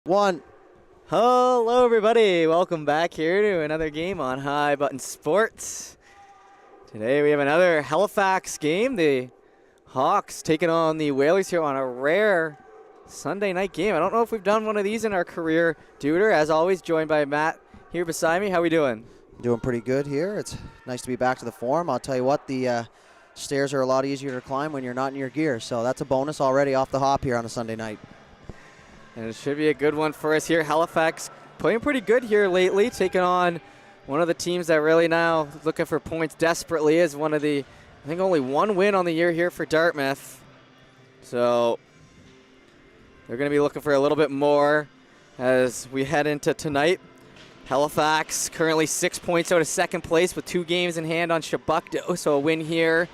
1. Hello everybody, welcome back here to another game on High Button Sports. Today we have another Halifax game. The Hawks taking on the Whalers here on a rare Sunday night game. I don't know if we've done one of these in our career, Duder. As always, joined by Matt here beside me. How we doing? Doing pretty good here. It's nice to be back to the form. I'll tell you what, the stairs are a lot easier to climb when you're not in your gear, so that's a bonus already off the hop here on a Sunday night. And it should be a good one for us here. Halifax playing pretty good here lately, taking on one of the teams that really now looking for points desperately is one of the, I think only one win on the year here for Dartmouth. So they're going to be looking for a little bit more as we head into tonight. Halifax currently 6 points out of second place with 2 games in hand on Shabukdo. So a win here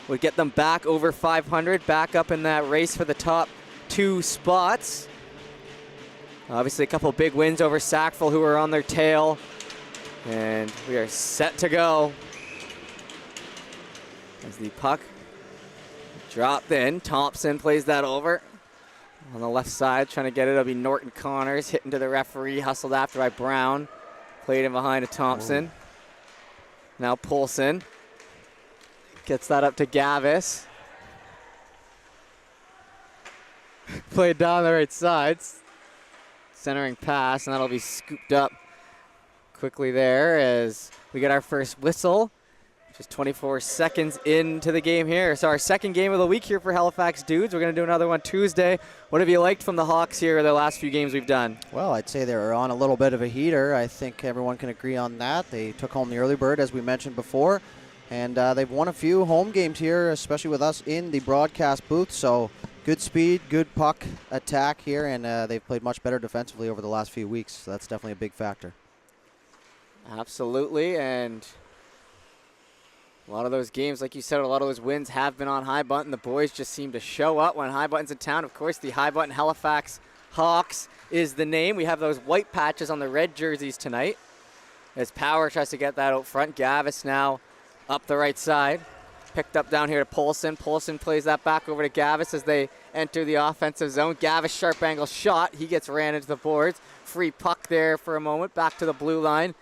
would get them back over 500, back up in that race for the top 2 spots. Obviously a couple big wins over Sackville, who are on their tail. And we are set to go. As the puck dropped in, Thompson plays that over. On the left side, trying to get it, it'll be Norton Connors, hitting to the referee, hustled after by Brown. Played in behind to Thompson. Now Poulsen gets that up to Gavis. Played down the right side. Centering pass, and that'll be scooped up quickly there as we get our first whistle. Just 24 seconds into the game here. So our second game of the week here for Halifax Dudes. We're going to do another one Tuesday. What have you liked from the Hawks here the last few games we've done? Well, I'd say they're on a little bit of a heater. I think everyone can agree on that. They took home the early bird, as we mentioned before, and they've won a few home games here, especially with us in the broadcast booth. So good speed, good puck attack here, and they've played much better defensively over the last few weeks. So that's definitely a big factor. Absolutely, and a lot of those games, like you said, a lot of those wins have been on High Button. The boys just seem to show up when High Button's in town. Of course, the High Button Halifax Hawks is the name. We have those white patches on the red jerseys tonight. As Power tries to get that out front. Gavis now up the right side. Picked up down here to Poulsen. Poulsen plays that back over to Gavis as they enter the offensive zone. Gavis, sharp angle shot. He gets ran into the boards. Free puck there for a moment. Back to the blue line.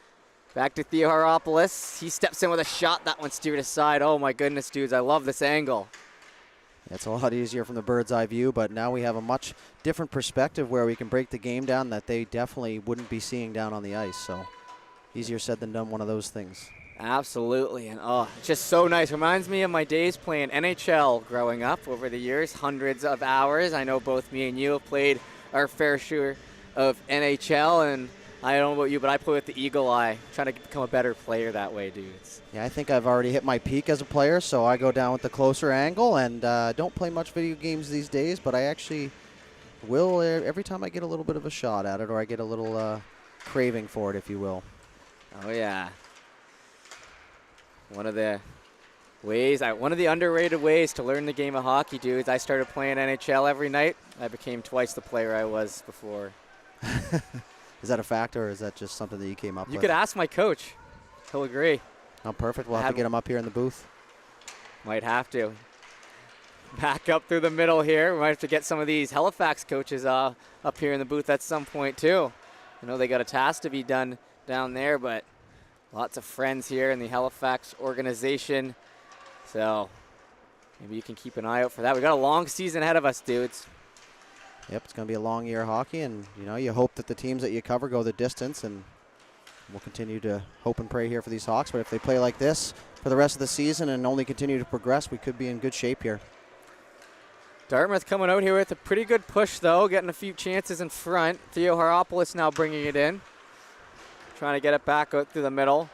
Back to Theo Haropoulos. He steps in with a shot. That one steered aside. Oh my goodness, dudes. I love this angle. It's a lot easier from the bird's eye view, but now we have a much different perspective where we can break the game down that they definitely wouldn't be seeing down on the ice. So easier said than done, one of those things. Absolutely, and oh, just so nice. Reminds me of my days playing NHL growing up over the years, hundreds of hours. I know both me and you have played our fair share of NHL, and I don't know about you, but I play with the eagle eye, trying to become a better player that way, dudes. Yeah, I think I've already hit my peak as a player, so I go down with the closer angle, and don't play much video games these days, but I actually will every time I get a little bit of a shot at it, or I get a little craving for it, if you will. Oh, yeah. One of the underrated ways to learn the game of hockey, dudes. I started playing NHL every night. I became twice the player I was before. Is that a fact, or is that just something that you came up with? You could ask my coach. He'll agree. Oh, perfect. We'll have to get him up here in the booth. Might have to. Back up through the middle here. We might have to get some of these Halifax coaches up here in the booth at some point, too. I know they got a task to be done down there, but lots of friends here in the Halifax organization. So maybe you can keep an eye out for that. We got a long season ahead of us, dudes. Yep, it's going to be a long year of hockey, and you hope that the teams that you cover go the distance, and we'll continue to hope and pray here for these Hawks. But if they play like this for the rest of the season and only continue to progress, we could be in good shape here. Dartmouth coming out here with a pretty good push, though, getting a few chances in front. Theo Haropoulos now bringing it in. Trying to get it back out through the middle.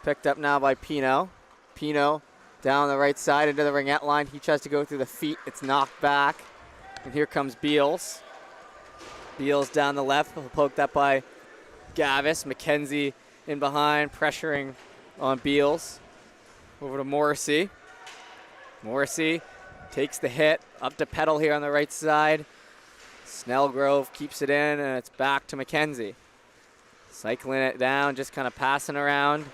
Picked up now by Pino. Pino down the right side into the ringette line. He tries to go through the feet. It's knocked back. And here comes Beals. Beals down the left. He'll poke that by Gavis. McKenzie in behind, pressuring on Beals. Over to Morrissey. Morrissey takes the hit. Up to Petal here on the right side. Snellgrove keeps it in, and it's back to McKenzie. Cycling it down, just kind of passing around.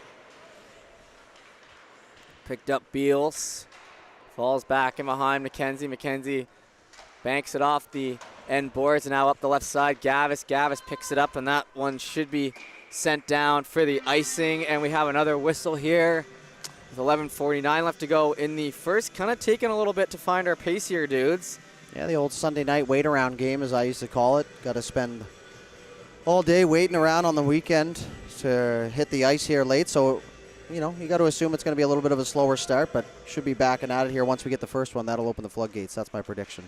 Picked up Beals. Falls back in behind McKenzie. McKenzie banks it off the end boards. Now up the left side, Gavis picks it up, and that one should be sent down for the icing. And we have another whistle here with 11:49 left to go in the first. Kind of taking a little bit to find our pace here, dudes. Yeah, the old Sunday night wait around game, as I used to call it. Got to spend all day waiting around on the weekend to hit the ice here late. So, you know, you got to assume it's going to be a little bit of a slower start, but should be backing at it here once we get the first one. That'll open the floodgates. That's my prediction.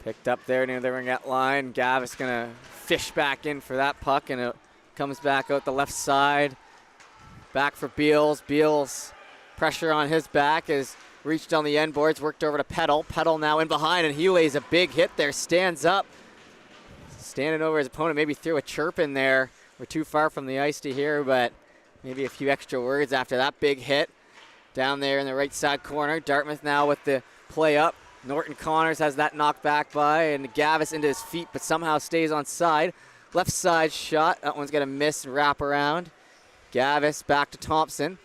Picked up there near the ringette line. Gavis going to fish back in for that puck, and it comes back out the left side. Back for Beals. Beals, pressure on his back, is reached on the end boards, worked over to Petal. Petal now in behind, and he lays a big hit there, stands up. Standing over his opponent, maybe threw a chirp in there. We're too far from the ice to hear, but maybe a few extra words after that big hit. Down there in the right side corner, Dartmouth now with the play up. Norton Connors has that knocked back by, and Gavis into his feet, but somehow stays on side. Left side shot, that one's gonna miss and wrap around. Gavis back to Thompson.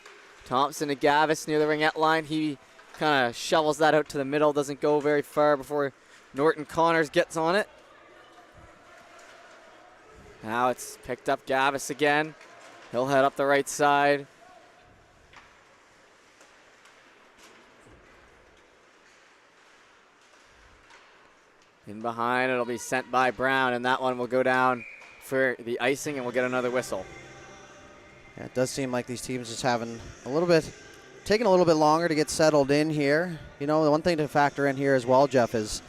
Thompson to Gavis near the ringette line. He kind of shovels that out to the middle, doesn't go very far before Norton Connors gets on it. Now it's picked up Gavis again. He'll head up the right side. In behind, it'll be sent by Brown, and that one will go down for the icing, and we'll get another whistle. Yeah, it does seem like these teams just having taking a little bit longer to get settled in here. You know, the one thing to factor in here as well, Jeff, is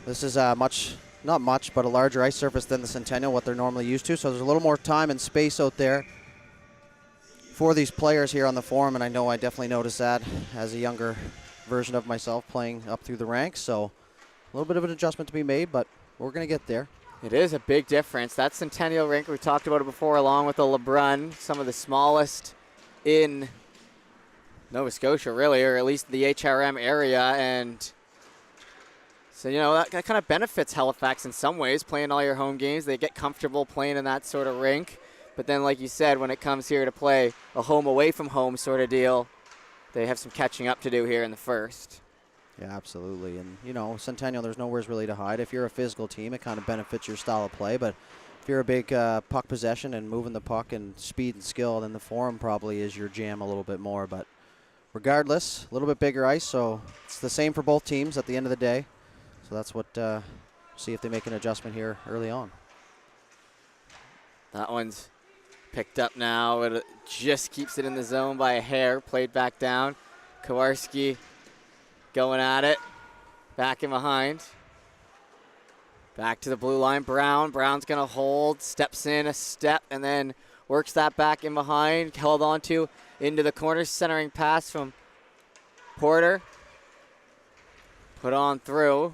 this is not much, but a larger ice surface than the Centennial, what they're normally used to. So there's a little more time and space out there for these players here on the Forum, and I know I definitely noticed that as a younger version of myself playing up through the ranks. So a little bit of an adjustment to be made, but we're going to get there. It is a big difference. That Centennial rink, we talked about it before, along with the LeBrun, some of the smallest in Nova Scotia, really, or at least the HRM area. And so, you know, that kind of benefits Halifax in some ways, playing all your home games. They get comfortable playing in that sort of rink. But then, like you said, when it comes here to play a home away from home sort of deal, they have some catching up to do here in the first. Yeah, absolutely. And, you know, Centennial, there's nowhere really to hide. If you're a physical team, it kind of benefits your style of play. But if you're a big puck possession and moving the puck and speed and skill, then the Forum probably is your jam a little bit more. But regardless, a little bit bigger ice, so it's the same for both teams at the end of the day. So that's what, see if they make an adjustment here early on. That one's picked up now. It just keeps it in the zone by a hair. Played back down. Kowarski going at it. Back in behind. Back to the blue line. Brown. Brown's going to hold. Steps in a step and then works that back in behind. Held onto into the corner. Centering pass from Porter. Put on through.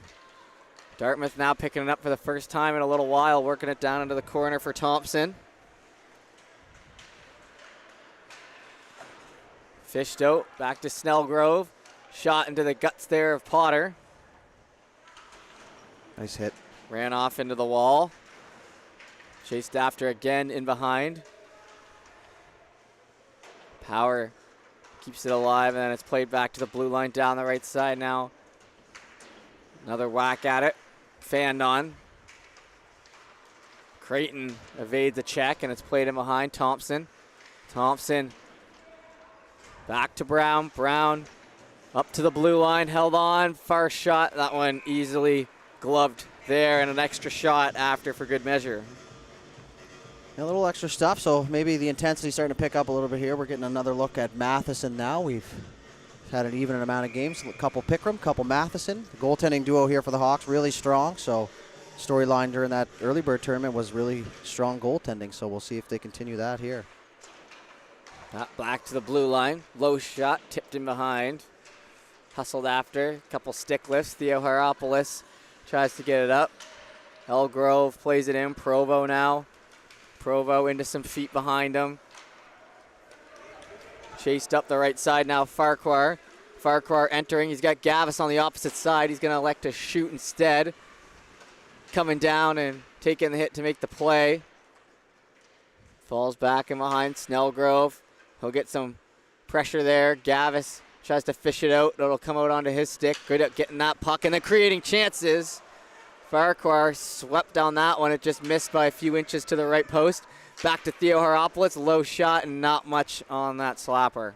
Dartmouth now picking it up for the first time in a little while. Working it down into the corner for Thompson. Fished out. Back to Snellgrove. Shot into the guts there of Potter. Nice hit. Ran off into the wall. Chased after again in behind. Power keeps it alive, and then it's played back to the blue line down the right side now. Another whack at it. Fanned on. Creighton evades a check, and it's played in behind. Thompson. Thompson back to Brown. Brown up to the blue line, held on, far shot. That one easily gloved there, and an extra shot after for good measure. A little extra stuff, so maybe the intensity starting to pick up a little bit here. We're getting another look at Matheson now. We've had an even amount of games, a couple Pickram, couple Matheson. The goaltending duo here for the Hawks, really strong, so storyline during that early bird tournament was really strong goaltending, so we'll see if they continue that here. Back to the blue line, low shot, tipped in behind. Hustled after, couple stick lifts. Theo Haropoulos tries to get it up. Elgrove plays it in. Provo now. Provo into some feet behind him. Chased up the right side now, Farquhar. Farquhar entering. He's got Gavis on the opposite side. He's going to elect to shoot instead. Coming down and taking the hit to make the play. Falls back in behind Snellgrove. He'll get some pressure there. Gavis Tries to fish it out. It'll come out onto his stick. Good at getting that puck and then creating chances. Farquhar swept down that one. It just missed by a few inches to the right post. Back to Theo Haropoulos. Low shot and not much on that slapper.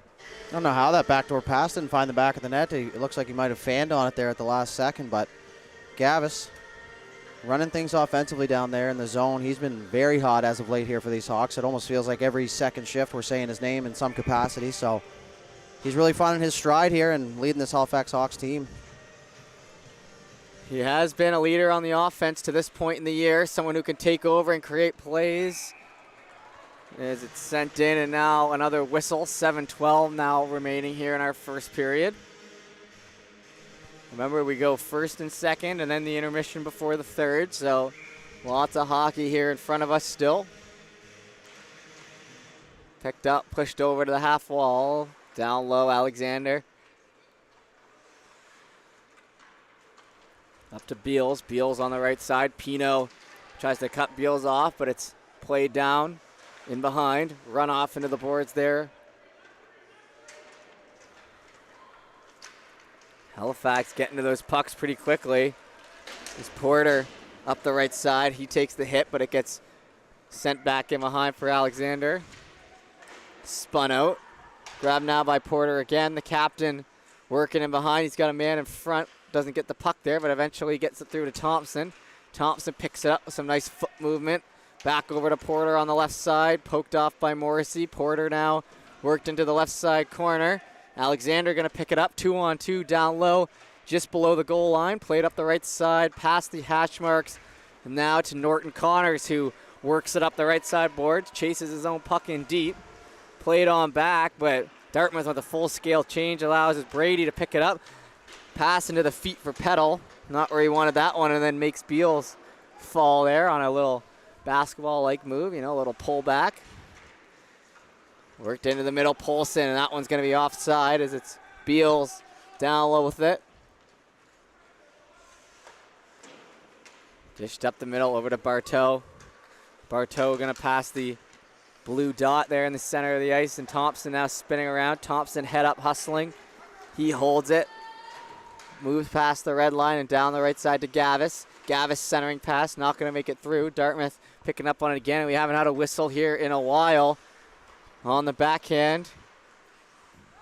I don't know how that backdoor pass didn't find the back of the net. It looks like he might have fanned on it there at the last second, but Gavis running things offensively down there in the zone. He's been very hot as of late here for these Hawks. It almost feels like every second shift we're saying his name in some capacity, so he's really finding his stride here and leading this Halifax Hawks team. He has been a leader on the offense to this point in the year, someone who can take over and create plays. As it's sent in, and now another whistle. 7:12 now remaining here in our first period. Remember, we go first and second, and then the intermission before the third, so lots of hockey here in front of us still. Picked up, pushed over to the half wall. Down low, Alexander. Up to Beals. Beals on the right side. Pino tries to cut Beals off, but it's played down. In behind, run off into the boards there. Halifax getting to those pucks pretty quickly. This Porter up the right side. He takes the hit, but it gets sent back in behind for Alexander. Spun out. Grabbed now by Porter again. The captain working in behind. He's got a man in front. Doesn't get the puck there, but eventually gets it through to Thompson. Thompson picks it up with some nice foot movement. Back over to Porter on the left side, poked off by Morrissey. Porter now worked into the left side corner. Alexander going to pick it up, 2-on-2 down low, just below the goal line. Played up the right side, past the hash marks, and now to Norton Connors, who works it up the right side boards, chases his own puck in deep. Played on back, but Dartmouth with a full-scale change allows Brady to pick it up. Pass into the feet for Petal, not where he wanted that one, and then makes Beals fall there on a little basketball-like move, a little pullback. Worked into the middle, Polson, and that one's going to be offside as it's Beals down low with it. Dished up the middle over to Bartow. Bartow going to pass the blue dot there in the center of the ice, and Thompson now spinning around. Thompson head up hustling. He holds it. Moves past the red line and down the right side to Gavis. Gavis centering pass, not going to make it through. Dartmouth picking up on it again. We haven't had a whistle here in a while. On the backhand.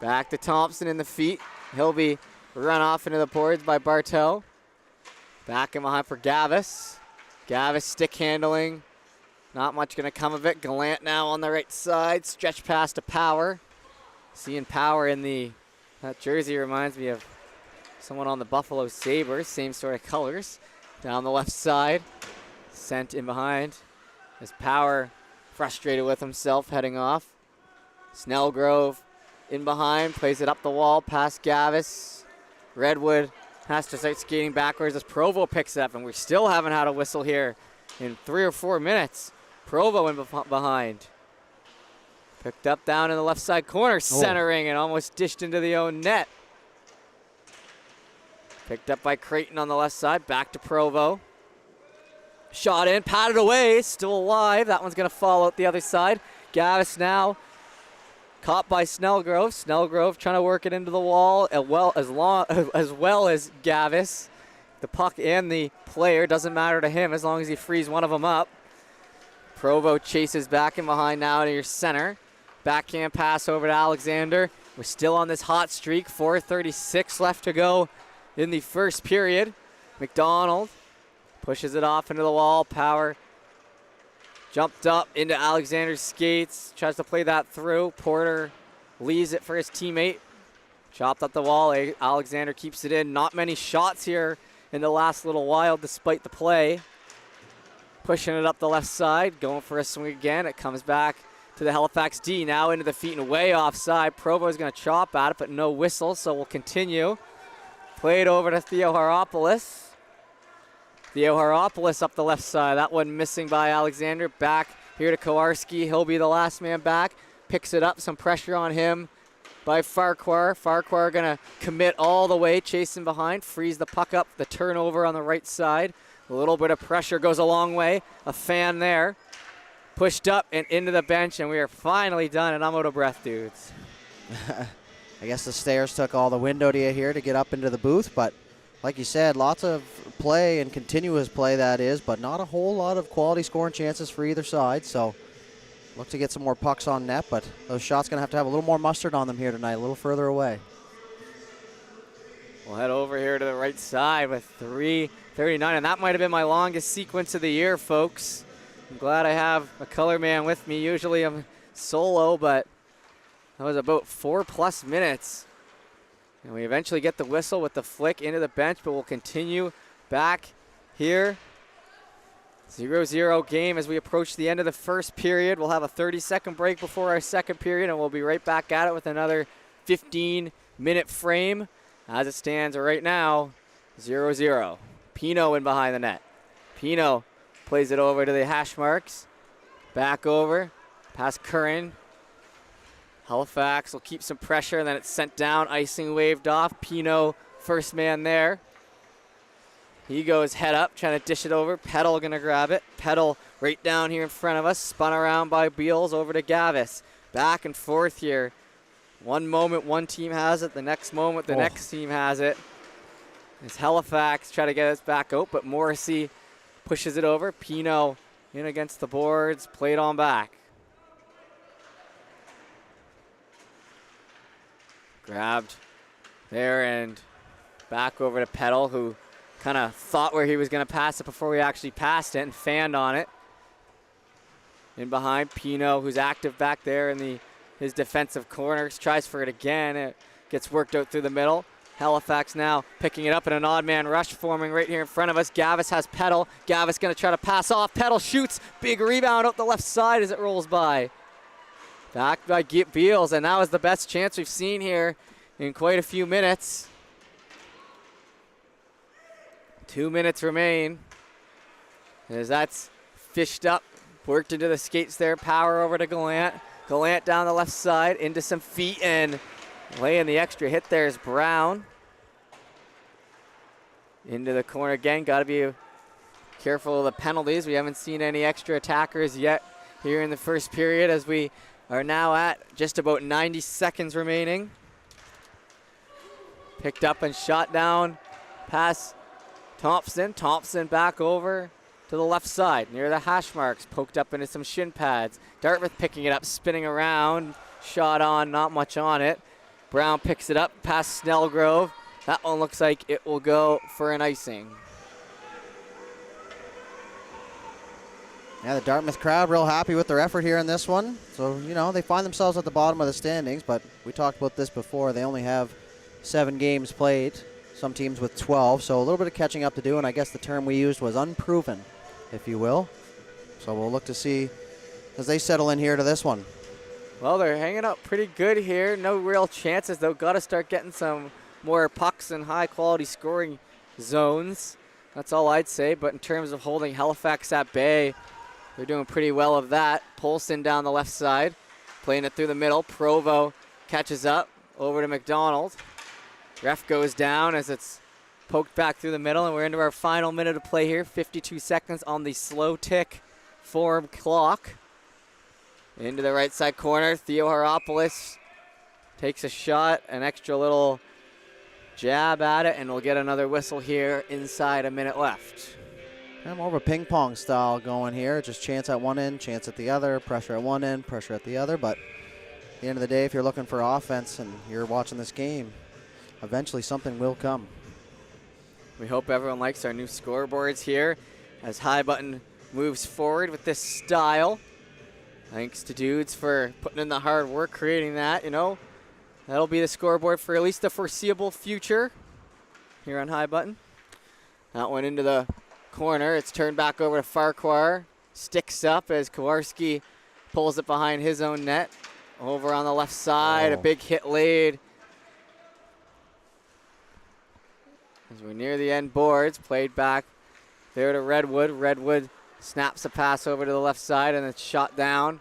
Back to Thompson in the feet. He'll be run off into the boards by Bartow. Back in behind for Gavis. Gavis stick handling. Not much going to come of it. Gallant now on the right side. Stretch pass to Power. Seeing Power in that jersey reminds me of someone on the Buffalo Sabres. Same sort of colors. Down the left side. Sent in behind. As Power frustrated with himself heading off. Snellgrove in behind. Plays it up the wall past Gavis. Redwood has to start skating backwards as Provo picks it up. And we still haven't had a whistle here in 3 or 4 minutes. Provo in behind. Picked up down in the left side corner. Centering and almost dished into the own net. Picked up by Creighton on the left side. Back to Provo. Shot in, patted away, still alive. That one's going to fall out the other side. Gavis now caught by Snellgrove. Snellgrove trying to work it into the wall as well as Gavis. The puck and the player, doesn't matter to him as long as he frees one of them up. Provo chases back in behind now to your center. Backhand pass over to Alexander. We're still on this hot streak. 4:36 left to go in the first period. McDonald pushes it off into the wall. Power jumped up into Alexander's skates. Tries to play that through. Porter leaves it for his teammate. Chopped up the wall. Alexander keeps it in. Not many shots here in the last little while despite the play. Pushing it up the left side. Going for a swing again. It comes back to the Halifax D. Now into the feet and way offside. Provo is going to chop at it, but no whistle, so we'll continue. Played over to Theo Haropoulos. Theo Haropoulos up the left side. That one missing by Alexander. Back here to Kowarski. He'll be the last man back. Picks it up. Some pressure on him by Farquhar. Farquhar going to commit all the way. Chasing behind. Frees the puck up. The turnover on the right side. A little bit of pressure goes a long way. A fan there. Pushed up and into the bench, and we are finally done, and I'm out of breath, dudes. I guess the stairs took all the window to you here to get up into the booth, but like you said, lots of play and continuous play that is, but not a whole lot of quality scoring chances for either side. So look to get some more pucks on net, but those shots going to have a little more mustard on them here tonight, a little further away. We'll head over here to the right side with 3:39, and that might have been my longest sequence of the year, folks. I'm glad I have a color man with me. Usually I'm solo, but that was about 4+ minutes. And we eventually get the whistle with the flick into the bench, but we'll continue back here. 0-0 game as we approach the end of the first period. We'll have a 30-second break before our second period, and we'll be right back at it with another 15-minute frame. As it stands right now, 0-0. Pino in behind the net. Pino plays it over to the hash marks. Back over, past Curran. Halifax will keep some pressure, and then it's sent down, icing waved off. Pino, first man there. He goes head up, trying to dish it over. Petal gonna grab it. Petal right down here in front of us, spun around by Beals over to Gavis. Back and forth here. One moment one team has it, the next moment the next team has it. As Halifax try to get us back out, but Morrissey pushes it over. Pino in against the boards, played on back. Grabbed there and back over to Petal, who kind of thought where he was going to pass it before we actually passed it and fanned on it. In behind Pino, who's active back there in his defensive corners, tries for it again. It gets worked out through the middle. Halifax now picking it up in an odd man rush forming right here in front of us. Gavis has Petal. Gavis going to try to pass off. Petal shoots. Big rebound up the left side as it rolls by. Back by Beals, and that was the best chance we've seen here in quite a few minutes. 2 minutes remain as that's fished up, worked into the skates there. Power over to Gallant. Gallant down the left side into some feet, and laying the extra hit there is Brown. Into the corner again. Got to be careful of the penalties. We haven't seen any extra attackers yet here in the first period, as we are now at just about 90 seconds remaining. Picked up and shot down past Thompson. Thompson back over to the left side near the hash marks. Poked up into some shin pads. Dartmouth picking it up, spinning around. Shot on, not much on it. Brown picks it up past Snellgrove. That one looks like it will go for an icing. Yeah, the Dartmouth crowd real happy with their effort here in this one. So, you know, they find themselves at the bottom of the standings, but we talked about this before. They only have 7 games played, some teams with 12, so a little bit of catching up to do, and I guess the term we used was unproven, if you will. So we'll look to see as they settle in here to this one. Well, they're hanging out pretty good here. No real chances, though. Got to start getting some more pucks and high-quality scoring zones. That's all I'd say, but in terms of holding Halifax at bay, they're doing pretty well of that. Polson down the left side, playing it through the middle. Provo catches up over to McDonald. Ref goes down as it's poked back through the middle, and we're into our final minute of play here. 52 seconds on the slow tick form clock. Into the right side corner, Theo Haropoulos takes a shot, an extra little jab at it, and we'll get another whistle here inside a minute left. More of a ping pong style going here. Just chance at one end, chance at the other, pressure at one end, pressure at the other. But at the end of the day, if you're looking for offense and you're watching this game, eventually something will come. We hope everyone likes our new scoreboards here as High Button moves forward with this style. Thanks to dudes for putting in the hard work creating that, you know. That'll be the scoreboard for at least the foreseeable future here on High Button. That one into the corner. It's turned back over to Farquhar. Sticks up as Kowarski pulls it behind his own net. Over on the left side, a big hit laid. As we're near the end boards, played back there to Redwood. Redwood snaps a pass over to the left side, and it's shot down.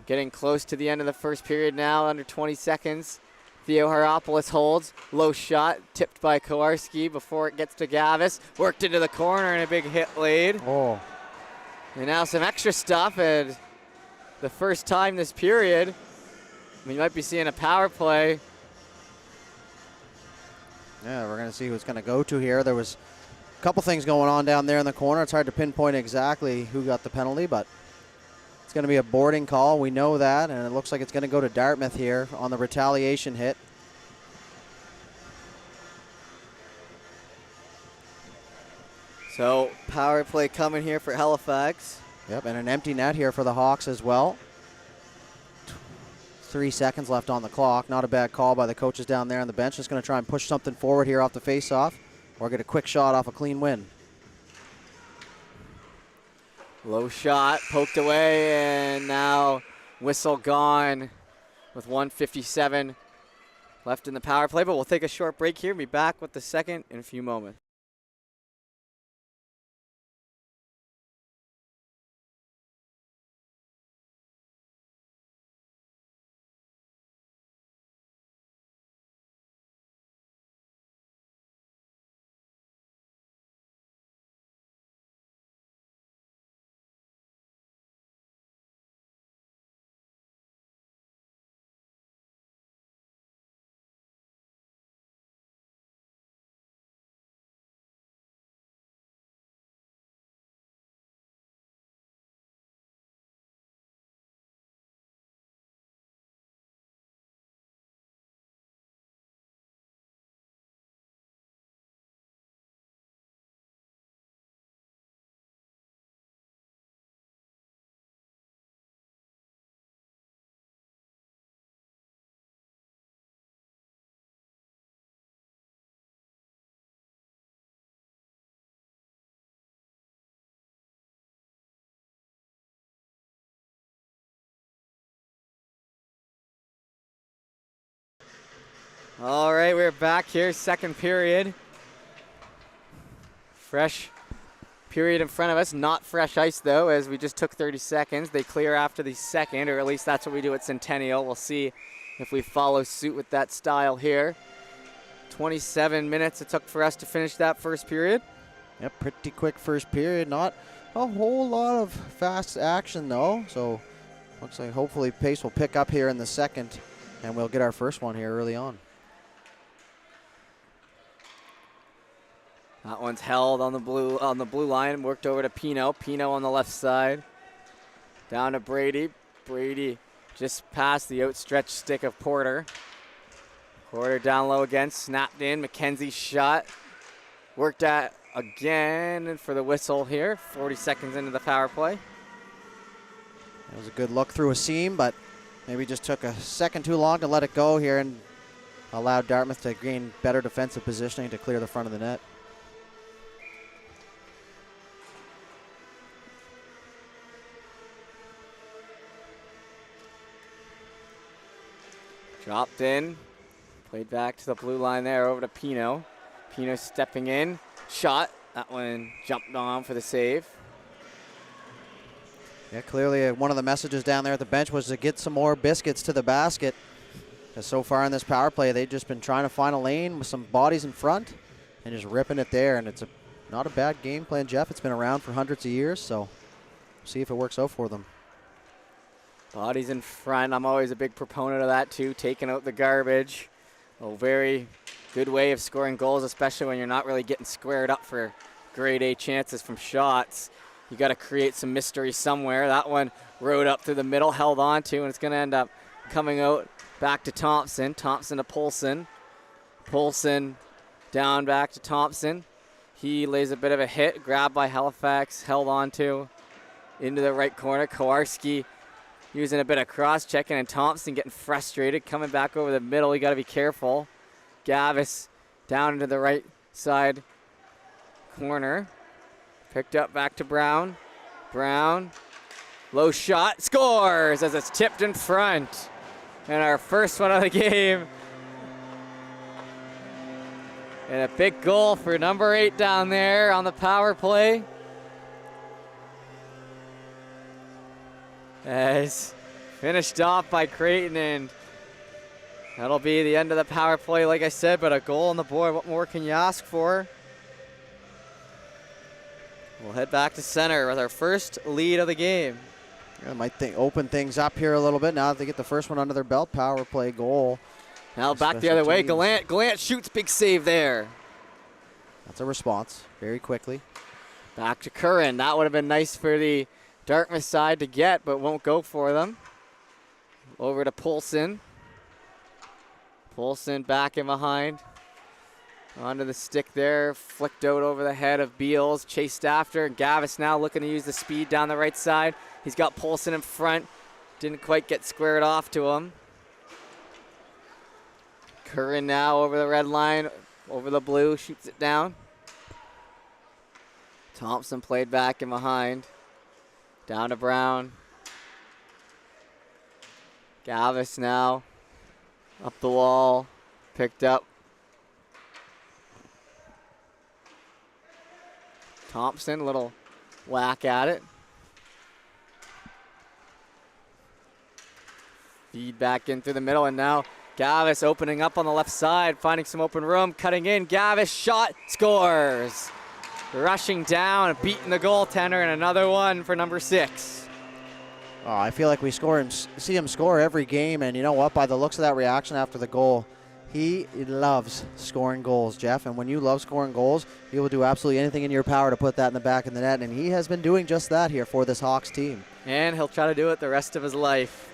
Getting close to the end of the first period now, under 20 seconds. Theo Haropoulos holds. Low shot, tipped by Kowarski before it gets to Gavis. Worked into the corner and a big hit laid. Oh. And now some extra stuff, and the first time this period, we might be seeing a power play Yeah, we're going to see who it's going to go to here. There was a couple things going on down there in the corner. It's hard to pinpoint exactly who got the penalty, but it's going to be a boarding call. We know that, and it looks like it's going to go to Dartmouth here on the retaliation hit. So power play coming here for Halifax. Yep, and an empty net here for the Hawks as well. 3 seconds left on the clock. Not a bad call by the coaches down there on the bench. Just going to try and push something forward here off the face-off or get a quick shot off a clean win. Low shot, poked away, and now whistle gone with 1:57 left in the power play. But we'll take a short break here and be back with the second in a few moments. All right, we're back here, second period. Fresh period in front of us, not fresh ice though, as we just took 30 seconds. They clear after the second, or at least that's what we do at Centennial. We'll see if we follow suit with that style here. 27 minutes it took for us to finish that first period. Yep, pretty quick first period. Not a whole lot of fast action though, so looks like hopefully pace will pick up here in the second, and we'll get our first one here early on. That one's held on the blue line, worked over to Pino. Pino on the left side. Down to Brady. Brady just past the outstretched stick of Porter. Porter down low again, snapped in. McKenzie's shot. Worked at again for the whistle here. 40 seconds into the power play. That was a good look through a seam, but maybe just took a second too long to let it go here and allowed Dartmouth to gain better defensive positioning to clear the front of the net. Dropped in, played back to the blue line there, over to Pino. Pino stepping in, shot. That one jumped on for the save. Yeah, clearly one of the messages down there at the bench was to get some more biscuits to the basket. Because so far in this power play, they've just been trying to find a lane with some bodies in front and just ripping it there. And it's not a bad game plan, Jeff. It's been around for hundreds of years, so see if it works out for them. Bodies in front. I'm always a big proponent of that too, taking out the garbage. A very good way of scoring goals, especially when you're not really getting squared up for grade A chances from shots. You got to create some mystery somewhere. That one rode up through the middle, held on to, and it's going to end up coming out back to Thompson. Thompson to Polson. Polson down back to Thompson. He lays a bit of a hit, grabbed by Halifax, held on to into the right corner. Kowarski using a bit of cross-checking, and Thompson getting frustrated, coming back over the middle. You got to be careful. Gavis down into the right side corner. Picked up back to Brown. Brown, low shot, scores as it's tipped in front. And our first one of the game. And a big goal for number 8 down there on the power play. As finished off by Creighton, and that'll be the end of the power play, like I said, but a goal on the board. What more can you ask for? We'll head back to center with our first lead of the game. Yeah, might open things up here a little bit now that they get the first one under their belt. Power play goal Now back the other way. Gallant shoots, big save there. That's a response very quickly. Back to Curran. That would have been nice for the Dartmouth side to get, but won't go for them. Over to Poulsen. Poulsen back in behind. Onto the stick there, flicked out over the head of Beals, chased after, and Gavis now looking to use the speed down the right side. He's got Poulsen in front. Didn't quite get squared off to him. Curran now over the red line, over the blue, shoots it down. Thompson played back in behind. Down to Brown. Gavis now up the wall, picked up. Thompson, little whack at it. Feed back in through the middle, and now Gavis opening up on the left side, finding some open room, cutting in. Gavis shot, scores. Rushing down, beating the goaltender, and another one for number 6. Oh, I feel like we see him score every game, and you know what? By the looks of that reaction after the goal, he loves scoring goals, Jeff. And when you love scoring goals, you will do absolutely anything in your power to put that in the back of the net, and he has been doing just that here for this Hawks team. And he'll try to do it the rest of his life.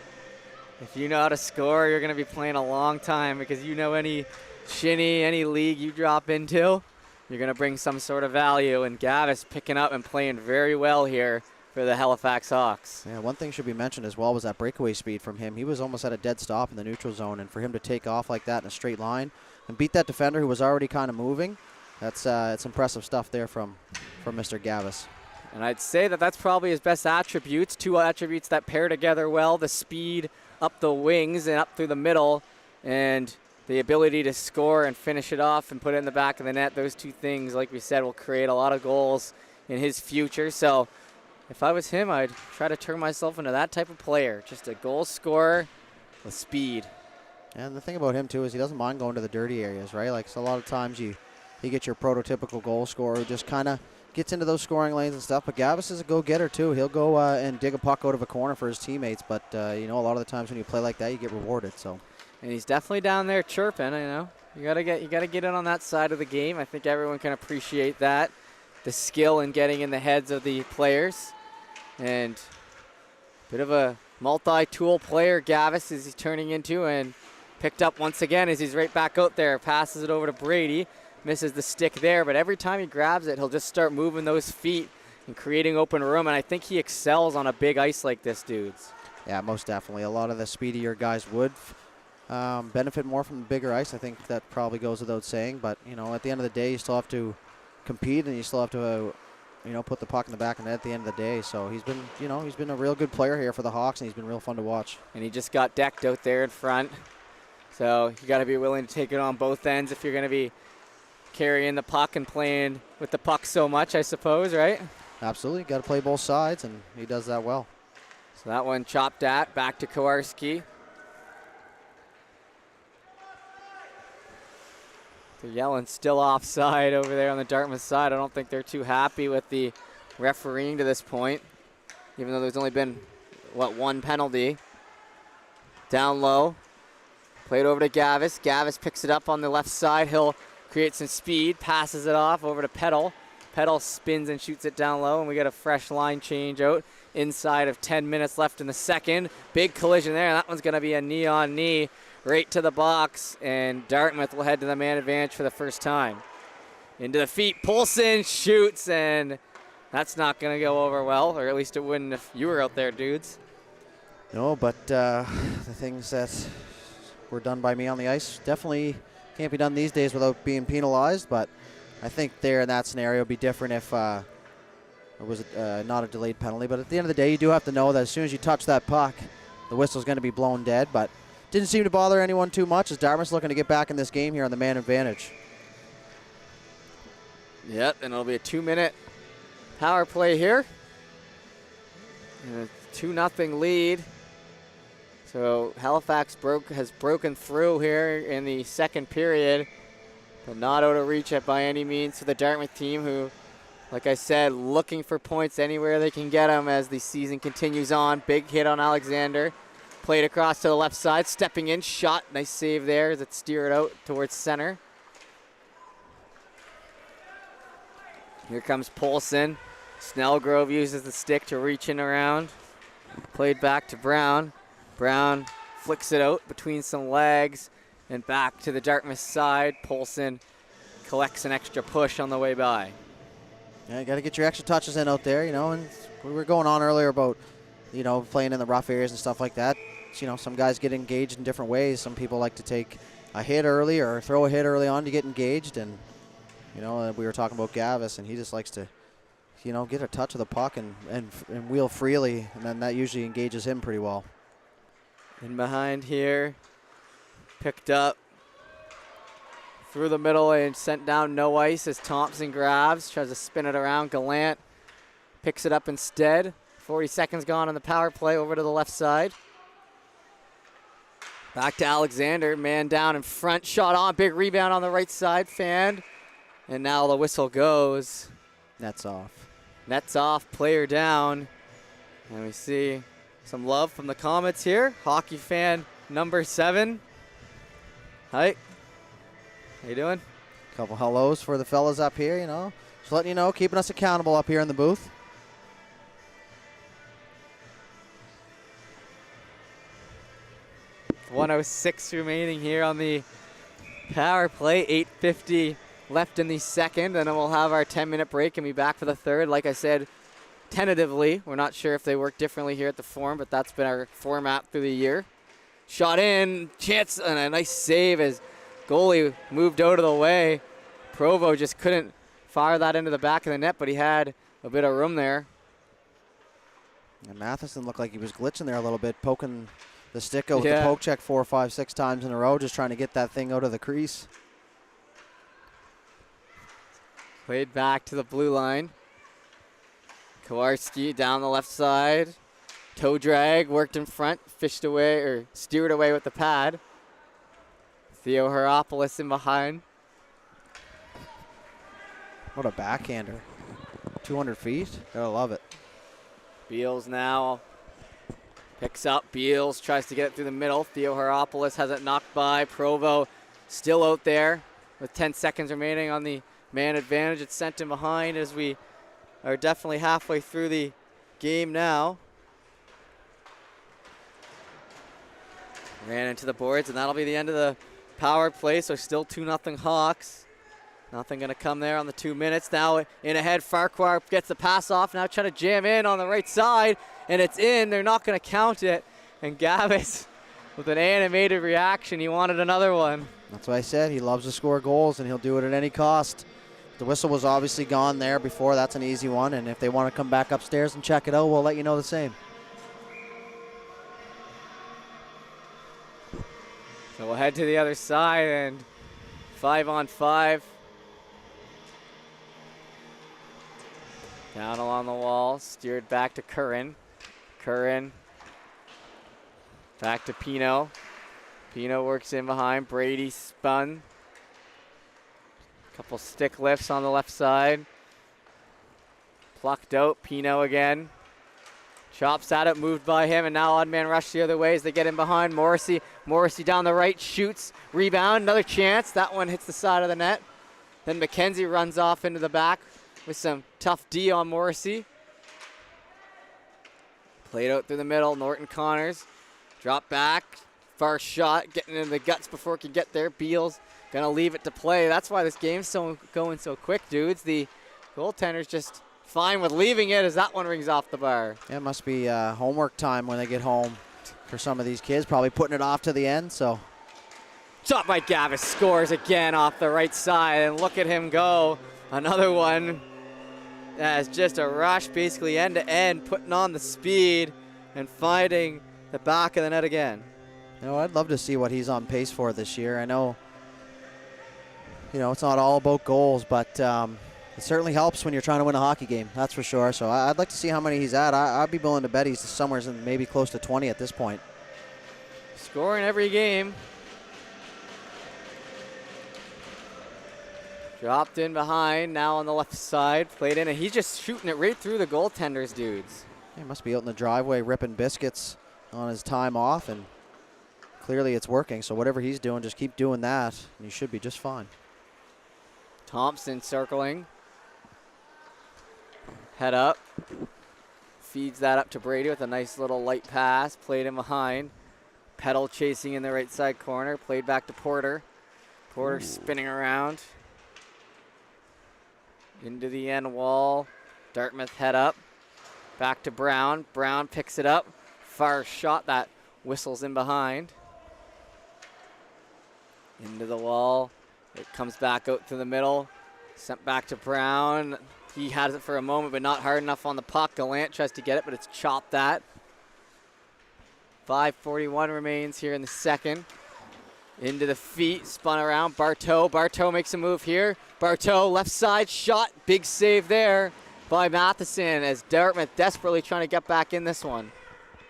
If you know how to score, you're going to be playing a long time, because you know any shinny, any league you drop into, you're going to bring some sort of value. And Gavis picking up and playing very well here for the Halifax Hawks. Yeah, one thing should be mentioned as well was that breakaway speed from him. He was almost at a dead stop in the neutral zone, and for him to take off like that in a straight line and beat that defender who was already kind of moving, it's impressive stuff there from Mr. Gavis. And I'd say that that's probably his best attributes, 2 attributes that pair together well, the speed up the wings and up through the middle, and the ability to score and finish it off and put it in the back of the net. Those 2 things, like we said, will create a lot of goals in his future. So if I was him, I'd try to turn myself into that type of player, just a goal scorer with speed. And the thing about him, too, is he doesn't mind going to the dirty areas, right? Like, so a lot of times you get your prototypical goal scorer who just kind of gets into those scoring lanes and stuff. But Gavis is a go-getter, too. He'll go and dig a puck out of a corner for his teammates. But, you know, a lot of the times when you play like that, you get rewarded. So. And he's definitely down there chirping, you know. You gotta get in on that side of the game. I think everyone can appreciate that. The skill in getting in the heads of the players. And a bit of a multi-tool player Gavis is he's turning into, and picked up once again as he's right back out there. Passes it over to Brady. Misses the stick there, but every time he grabs it, he'll just start moving those feet and creating open room, and I think he excels on a big ice like this, dudes. Yeah, most definitely. A lot of the speedier guys would benefit more from the bigger ice. I think that probably goes without saying, but, you know, at the end of the day, you still have to compete, and you still have to you know, put the puck in the back of the net at the end of the day. So he's been, you know, he's been a real good player here for the Hawks, and he's been real fun to watch. And he just got decked out there in front. So you got to be willing to take it on both ends if you're going to be carrying the puck and playing with the puck so much, I suppose, right? Absolutely. Got to play both sides, and he does that well. So that one chopped at, back to Kowarski. They're yelling still offside over there on the Dartmouth side. I don't think they're too happy with the refereeing to this point, even though there's only been, one penalty. Down low. Played over to Gavis. Gavis picks it up on the left side. He'll create some speed, passes it off over to Petal. Petal spins and shoots it down low, and we get a fresh line change out inside of 10 minutes left in the second. Big collision there. That one's going to be a knee-on-knee right to the box, and Dartmouth will head to the man advantage for the first time. Into the feet, Poulsen shoots, and that's not going to go over well, or at least it wouldn't if you were out there, dudes. No, but the things that were done by me on the ice definitely can't be done these days without being penalized, but I think there in that scenario would be different if it was not a delayed penalty. But at the end of the day, you do have to know that as soon as you touch that puck, the whistle's going to be blown dead, but didn't seem to bother anyone too much as Dartmouth's looking to get back in this game here on the man advantage. Yep, and it'll be a 2-minute power play here. And a 2-0 lead. So Halifax has broken through here in the second period, but not out of reach by any means for the Dartmouth team, who, like I said, looking for points anywhere they can get them as the season continues on. Big hit on Alexander. Played across to the left side, stepping in, shot. Nice save there as it steered out towards center. Here comes Polson. Snellgrove uses the stick to reach in around. Played back to Brown. Brown flicks it out between some legs and back to the Dartmouth side. Polson collects an extra push on the way by. Yeah, you got to get your extra touches in out there, you know, and we were going on earlier about, you know, playing in the rough areas and stuff like that. You know, some guys get engaged in different ways. Some people like to take a hit early or throw a hit early on to get engaged. And, you know, we were talking about Gavis, and he just likes to, you know, get a touch of the puck and wheel freely, and then that usually engages him pretty well. In behind here, picked up through the middle and sent down no ice as Thompson grabs, tries to spin it around. Gallant picks it up instead. 40 seconds gone on the power play, over to the left side. Back to Alexander, man down in front, shot on, big rebound on the right side, fanned. And now the whistle goes. Nets off. Nets off, player down. And we see some love from the comments here. Hockey fan number 7. Hi. How you doing? Couple hellos for the fellas up here, you know. Just letting you know, keeping us accountable up here in the booth. .106 remaining here on the power play. 8:50 left in the second, and then we'll have our 10-minute break and be back for the third. Like I said, tentatively, we're not sure if they work differently here at the Forum, but that's been our format through the year. Shot in, chance, and a nice save as goalie moved out of the way. Provo just couldn't fire that into the back of the net, but he had a bit of room there. And Matheson looked like he was glitching there a little bit, poking the stick out with the poke check 4, 5, 6 times in a row, just trying to get that thing out of the crease. Played back to the blue line. Kowarski down the left side. Toe drag, worked in front, fished away, or steered away with the pad. Theo Heropoulos in behind. What a backhander. 200 feet. Gotta love it. Beals now picks up. Beals tries to get it through the middle. Theo Heropoulos has it knocked by. Provo still out there with 10 seconds remaining on the man advantage. It's sent him behind as we are definitely halfway through the game now. Ran into the boards, and that'll be the end of the power play, so still 2-0 Hawks. Nothing going to come there on the 2 minutes. Now in ahead, Farquhar gets the pass off. Now trying to jam in on the right side, and it's in. They're not going to count it. And Gavis with an animated reaction. He wanted another one. That's what I said. He loves to score goals, and he'll do it at any cost. The whistle was obviously gone there before. That's an easy one, and if they want to come back upstairs and check it out, we'll let you know the same. So we'll head to the other side, and 5-on-5. Down along the wall, steered back to Curran. Curran back to Pino. Pino works in behind. Brady spun. Couple stick lifts on the left side. Plucked out. Pino again. Chops at it, moved by him, and now odd man rush the other way as they get in behind. Morrissey down the right, shoots, rebound, another chance. That one hits the side of the net. Then McKenzie runs off into the back with some tough D on Morrissey. Played out through the middle, Norton Connors. Drop back, far shot, getting in the guts before it can get there. Beals gonna leave it to play. That's why this game's going so quick, dudes. The goaltender's just fine with leaving it as that one rings off the bar. Yeah, it must be homework time when they get home for some of these kids, probably putting it off to the end. So, shot by Gavis, scores again off the right side, and look at him go. Another one as just a rush, basically end to end, putting on the speed and finding the back of the net again. You know, I'd love to see what he's on pace for this year. I know, you know, it's not all about goals, but it certainly helps when you're trying to win a hockey game, that's for sure. So I'd like to see how many he's at. I'd be willing to bet he's somewhere in maybe close to 20 at this point. Scoring every game. Dropped in behind, now on the left side, played in, and he's just shooting it right through the goaltenders, dudes. He must be out in the driveway ripping biscuits on his time off, and clearly it's working. So whatever he's doing, just keep doing that, and you should be just fine. Thompson circling. Head up. Feeds that up to Brady with a nice little light pass. Played in behind. Pedal chasing in the right side corner. Played back to Porter. Porter spinning around. Into the end wall. Dartmouth head up. Back to Brown. Brown picks it up. Far shot that whistles in behind. Into the wall. It comes back out to the middle. Sent back to Brown. He has it for a moment, but not hard enough on the puck. Gallant tries to get it, but it's chopped that. 5:41 remains here in the second. Into the feet, spun around. Bartow. Bartow makes a move here. Bartow, left side shot. Big save there by Matheson as Dartmouth desperately trying to get back in this one.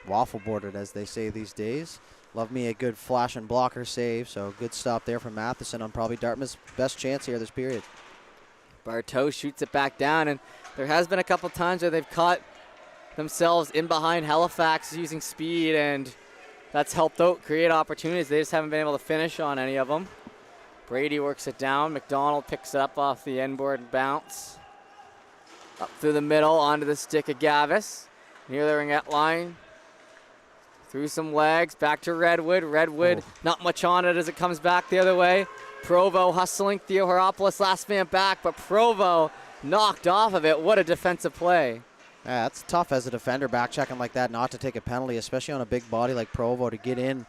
Waffle boarded, as they say these days. Love me a good flash and blocker save, so good stop there from Matheson on probably Dartmouth's best chance here this period. Bartow shoots it back down, and there has been a couple times where they've caught themselves in behind Halifax using speed, and that's helped out create opportunities. They just haven't been able to finish on any of them. Brady works it down. McDonald picks it up off the end board and bounce. Up through the middle, onto the stick of Gavis. Near the ringette line. Through some legs, back to Redwood. Redwood, not much on it as it comes back the other way. Provo hustling, Theo Heropoulos last man back, but Provo knocked off of it. What a defensive play. Yeah, it's tough as a defender back checking like that not to take a penalty, especially on a big body like Provo, to get in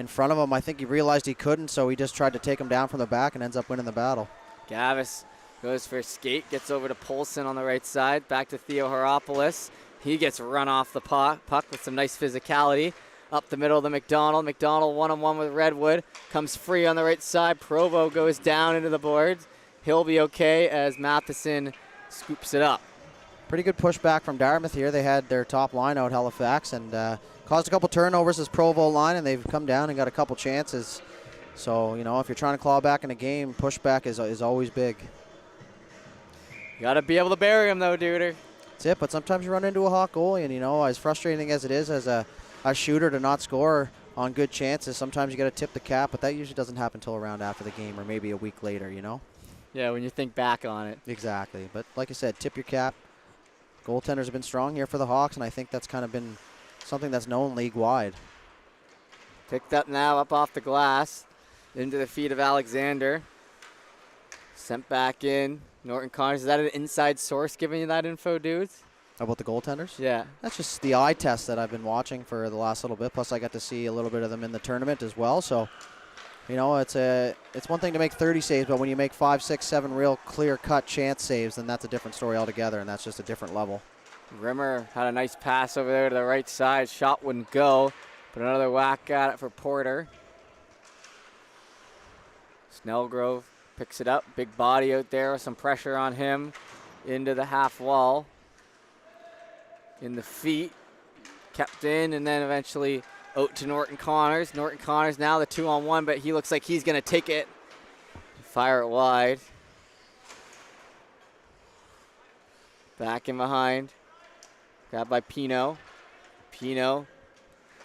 front of him. I think he realized he couldn't, so he just tried to take him down from the back and ends up winning the battle. Gavis goes for a skate, gets over to Polson on the right side, back to Theo Heropoulos. He gets run off the puck with some nice physicality. Up the middle of the McDonald. McDonald one-on-one with Redwood. Comes free on the right side. Provo goes down into the boards. He'll be okay as Matheson scoops it up. Pretty good pushback from Dartmouth here. They had their top line out, Halifax, and caused a couple turnovers as Provo line, and they've come down and got a couple chances. So, you know, if you're trying to claw back in a game, pushback is always big. You got to be able to bury him, though, Duder. That's it, but sometimes you run into a hot goalie, and, you know, as frustrating as it is as a shooter to not score on good chances, sometimes you got to tip the cap, but that usually doesn't happen until around after the game or maybe a week later, you know? Yeah, when you think back on it. Exactly. But like I said, tip your cap. Goaltenders have been strong here for the Hawks, and I think that's kind of been something that's known league-wide. Picked up now, up off the glass, into the feet of Alexander. Sent back in. Norton Connors, is that an inside source giving you that info, dudes? About the goaltenders? Yeah. That's just the eye test that I've been watching for the last little bit. Plus, I got to see a little bit of them in the tournament as well. So, you know, it's one thing to make 30 saves, but when you make 5, 6, 7 real clear-cut chance saves, then that's a different story altogether, and that's just a different level. Rimmer had a nice pass over there to the right side. Shot wouldn't go, but another whack at it for Porter. Snellgrove picks it up. Big body out there with some pressure on him into the half wall. In the feet, kept in, and then eventually out to Norton Connors. Norton Connors now the 2-on-1, but he looks like he's going to take it. Fire it wide. Back in behind. Grabbed by Pino. Pino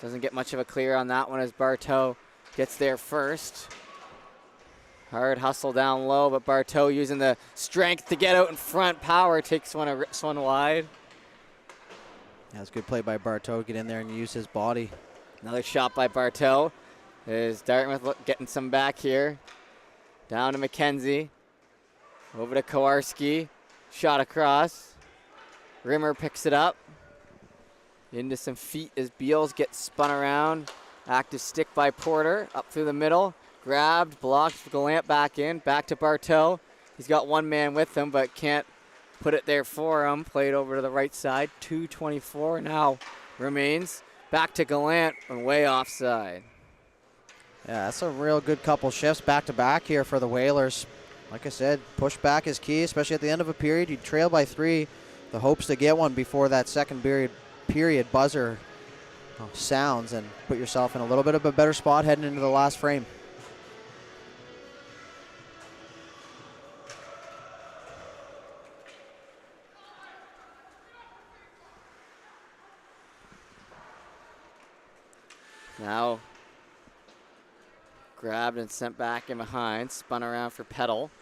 doesn't get much of a clear on that one as Bartow gets there first. Hard hustle down low, but Bartow using the strength to get out in front. Power takes one and rips one wide. Yeah, it's a good play by Bartow. Get in there and use his body. Another shot by Bartow. There's Dartmouth getting some back here. Down to McKenzie. Over to Kowarski. Shot across. Rimmer picks it up. Into some feet as Beals gets spun around. Active stick by Porter. Up through the middle. Grabbed, blocked, Gallant back in. Back to Bartow. He's got one man with him, but can't put it there for him. Played over to the right side. 2:24 now remains. Back to Gallant and way offside. Yeah, that's a real good couple shifts back-to-back here for the Whalers. Like I said, push back is key, especially at the end of a period. You trail by 3. The hopes to get one before that second period buzzer sounds and put yourself in a little bit of a better spot heading into the last frame. Now grabbed and sent back in behind, spun around for Petal.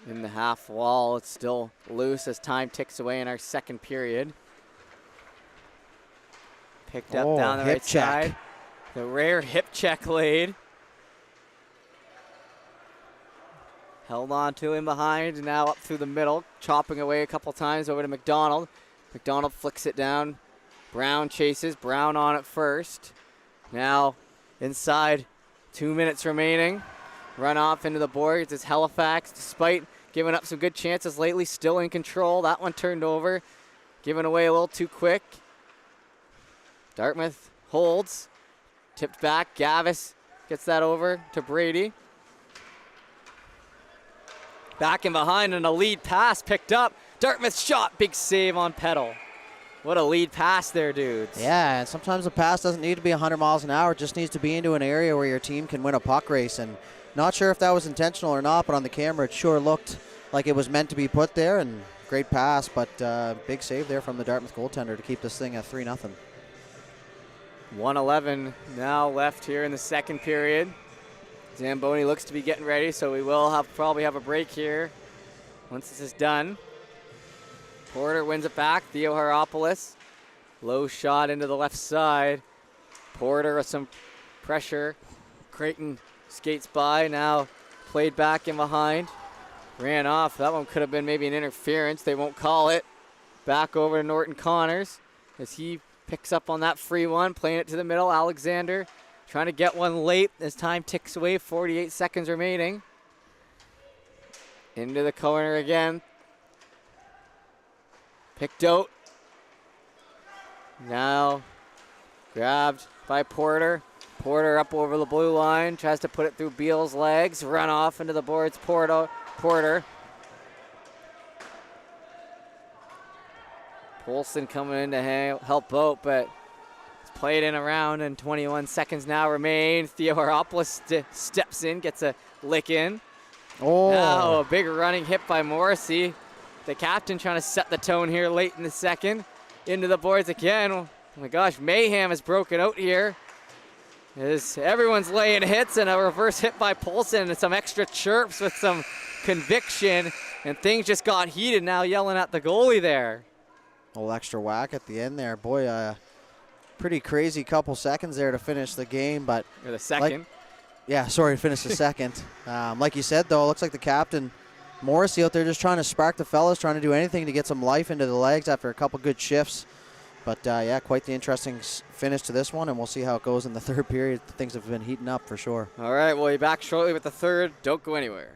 In the half wall, it's still loose as time ticks away in our second period. Picked up down the right side. The rare hip check laid. Held on to him behind, now up through the middle, chopping away a couple times over to McDonald. McDonald flicks it down. Brown chases, Brown on it first. Now inside, 2 minutes remaining. Run off into the boards as Halifax, despite giving up some good chances lately, still in control. That one turned over, given away a little too quick. Dartmouth holds, tipped back. Gavis gets that over to Brady. Back in behind and a lead pass picked up. Dartmouth shot, big save on Petal. What a lead pass there, dudes. Yeah, and sometimes a pass doesn't need to be 100 miles an hour. It just needs to be into an area where your team can win a puck race. And not sure if that was intentional or not, but on the camera it sure looked like it was meant to be put there. And great pass, but big save there from the Dartmouth goaltender to keep this thing at 3-0. 1:11 now left here in the second period. Zamboni looks to be getting ready, so we will probably have a break here once this is done. Porter wins it back. Theo Haropoulos. Low shot into the left side. Porter with some pressure. Creighton skates by. Now played back in behind. Ran off. That one could have been maybe an interference. They won't call it. Back over to Norton Connors as he picks up on that free one. Playing it to the middle. Alexander trying to get one late as time ticks away. 48 seconds remaining. Into the corner again. Picked out. Now grabbed by Porter. Porter up over the blue line. Tries to put it through Beal's legs. Run off into the boards. Porter. Polson coming in to help out, but it's played in around, and 21 seconds now remain. Theo Haropoulos steps in, gets a lick in. Oh. Now a big running hit by Morrissey. The captain trying to set the tone here late in the second. Into the boards again. Oh my gosh, mayhem has broken out here. As everyone's laying hits, and a reverse hit by Polson and some extra chirps with some conviction. And things just got heated now, yelling at the goalie there. A little extra whack at the end there. Boy, pretty crazy couple seconds there to finish the game. But or the second. Finish the second. Like you said, though, it looks like the captain, Morrissey, out there just trying to spark the fellas, trying to do anything to get some life into the legs after a couple good shifts. But, yeah, quite the interesting finish to this one, and we'll see how it goes in the third period. Things have been heating up for sure. All right, we'll be back shortly with the third. Don't go anywhere.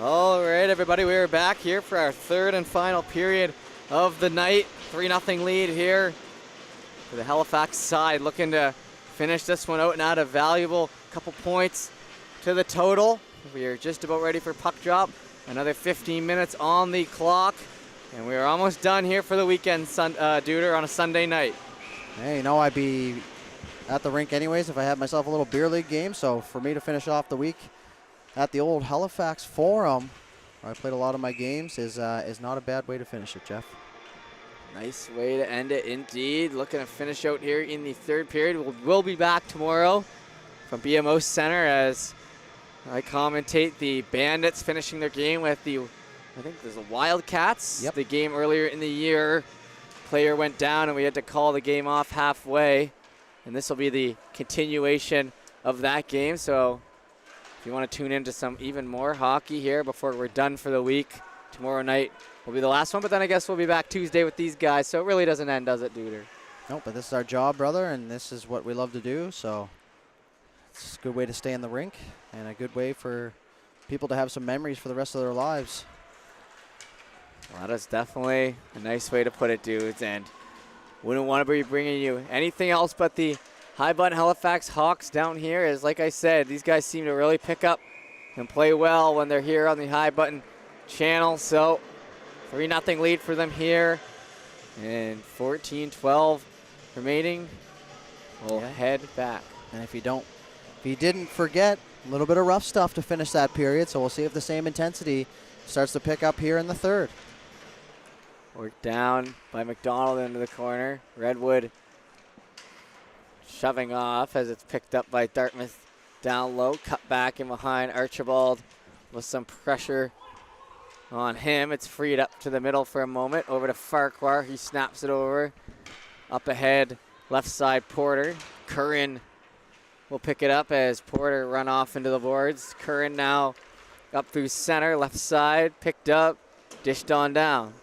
All right, everybody, we are back here for our third and final period of the night. 3-0 lead here for the Halifax side, looking to finish this one out and add a valuable couple points to the total. We are just about ready for puck drop. Another 15 minutes on the clock, and we are almost done here for the weekend, Duder, on a Sunday night. Hey, you know, I'd be at the rink anyways if I had myself a little beer league game. So for me to finish off the week at the old Halifax Forum, where I played a lot of my games, is not a bad way to finish it, Jeff. Nice way to end it indeed. Looking to finish out here in the third period. We'll be back tomorrow from BMO Center as I commentate the Bandits finishing their game with the, I think there's the Wildcats. Yep. The game earlier in the year, player went down and we had to call the game off halfway. And this will be the continuation of that game. So if you want to tune into some even more hockey here before we're done for the week, tomorrow night will be the last one. But then I guess we'll be back Tuesday with these guys. So it really doesn't end, does it, Duder? Nope, but this is our job, brother, and this is what we love to do. So it's a good way to stay in the rink and a good way for people to have some memories for the rest of their lives. Well, that is definitely a nice way to put it, dudes. And wouldn't want to be bringing you anything else but the High Button Halifax Hawks down here. As like I said, these guys seem to really pick up and play well when they're here on the High Button channel. So 3-0 lead for them here. And 14-12 remaining. We'll head back. And if you didn't forget, a little bit of rough stuff to finish that period. So we'll see if the same intensity starts to pick up here in the third. Worked down by McDonald into the corner. Redwood shoving off as it's picked up by Dartmouth down low. Cut back in behind Archibald with some pressure on him. It's freed up to the middle for a moment. Over to Farquhar. He snaps it over. Up ahead, left side Porter. Curran will pick it up as Porter run off into the boards. Curran now up through center, left side. Picked up, dished on down.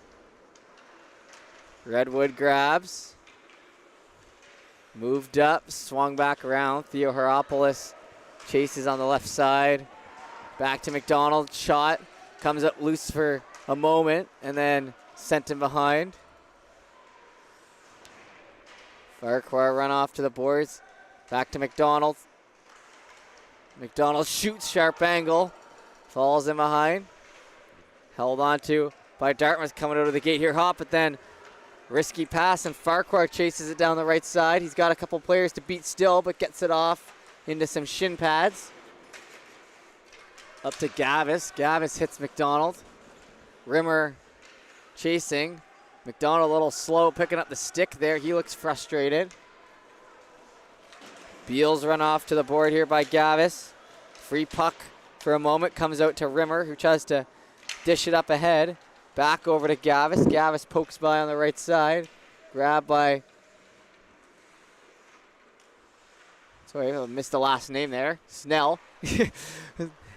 Redwood grabs. Moved up, swung back around. Theo Heropoulos chases on the left side. Back to McDonald, shot. Comes up loose for a moment and then sent him behind. Farquhar run off to the boards. Back to McDonald. McDonald shoots, sharp angle. Falls in behind. Held on to by Dartmouth coming out of the gate here hot, but then risky pass, and Farquhar chases it down the right side. He's got a couple players to beat still, but gets it off into some shin pads. Up to Gavis. Gavis hits McDonald. Rimmer chasing. McDonald a little slow picking up the stick there. He looks frustrated. Beals run off to the board here by Gavis. Free puck for a moment. Comes out to Rimmer, who tries to dish it up ahead. Back over to Gavis. Gavis pokes by on the right side. Grabbed by... Sorry, I missed the last name there. Snell.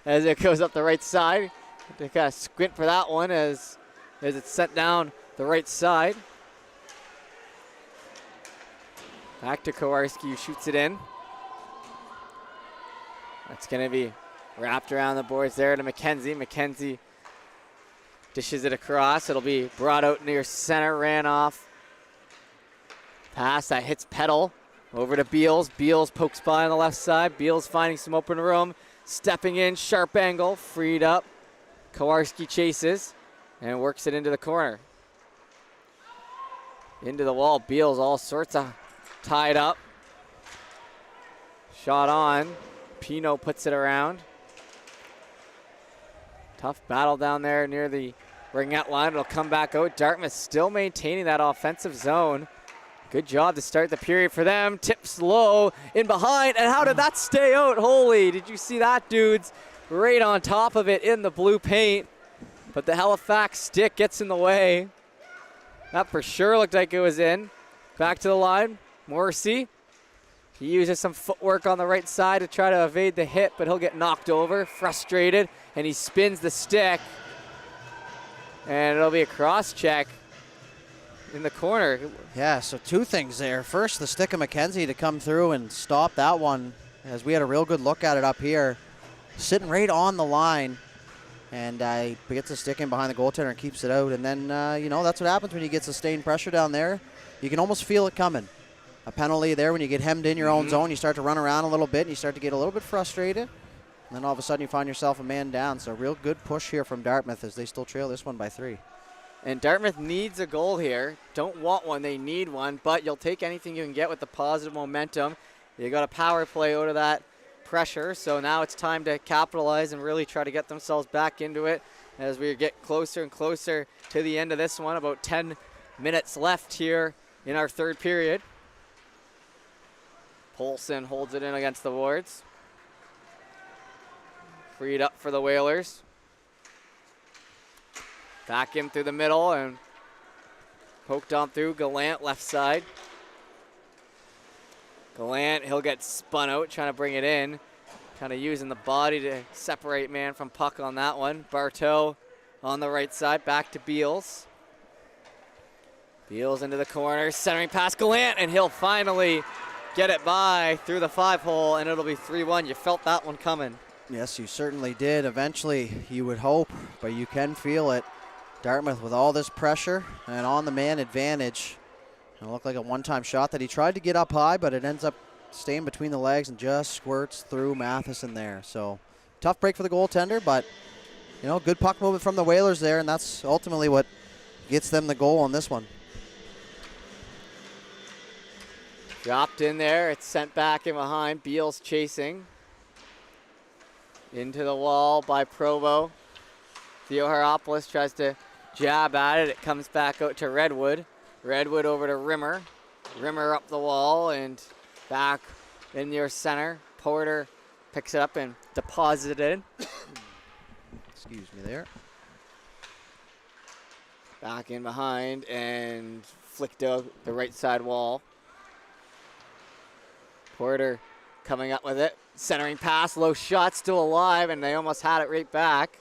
As it goes up the right side. They kind of squint for that one as it's sent down the right side. Back to Kowarski, who shoots it in. That's going to be wrapped around the boards there to McKenzie. McKenzie dishes it across. It'll be brought out near center, ran off. Pass that hits Petal. Over to Beals. Beals pokes by on the left side. Beals finding some open room. Stepping in, sharp angle, freed up. Kowarski chases and works it into the corner. Into the wall. Beals all sorts of tied up. Shot on. Pino puts it around. Tough battle down there near the ringette line. It'll come back out. Dartmouth still maintaining that offensive zone. Good job to start the period for them. Tips low in behind. And how did that stay out? Holy, did you see that, dudes? Right on top of it in the blue paint. But the Halifax stick gets in the way. That for sure looked like it was in. Back to the line. Morrissey. He uses some footwork on the right side to try to evade the hit, but he'll get knocked over, frustrated, and he spins the stick. And it'll be a cross check in the corner. Yeah, so two things there. First, the stick of McKenzie to come through and stop that one, as we had a real good look at it up here. Sitting right on the line. and he gets a stick in behind the goaltender and keeps it out. And then, that's what happens when you get sustained pressure down there. You can almost feel it coming. A penalty there when you get hemmed in your own zone. You start to run around a little bit, and you start to get a little bit frustrated. And then all of a sudden you find yourself a man down. So real good push here from Dartmouth as they still trail this one by 3. And Dartmouth needs a goal here. Don't want one, they need one, but you'll take anything you can get with the positive momentum. You got a power play out of that pressure, so now it's time to capitalize and really try to get themselves back into it as we get closer and closer to the end of this one. About 10 minutes left here in our third period. Polson holds it in against the boards. Freed up for the Whalers. Back in through the middle and poked on through. Gallant left side. Gallant, he'll get spun out, trying to bring it in. Kind of using the body to separate man from puck on that one. Bartow on the right side, back to Beals. Beals into the corner, centering past Gallant, and he'll finally get it by through the 5-hole, and it'll be 3-1. You felt that one coming. Yes, you certainly did. Eventually, you would hope, but you can feel it. Dartmouth with all this pressure and on the man advantage. It looked like a one-time shot that he tried to get up high, but it ends up staying between the legs and just squirts through Matheson there. So tough break for the goaltender, but good puck movement from the Whalers there, and that's ultimately what gets them the goal on this one. Dropped in there, it's sent back in behind. Beals chasing. Into the wall by Provo. Theo Haropoulos tries to jab at it. It comes back out to Redwood. Redwood over to Rimmer. Rimmer up the wall and back in your center. Porter picks it up and deposits it in. Excuse me there. Back in behind and flicked out the right side wall. Porter coming up with it. Centering pass, low shot, still alive, and they almost had it right back.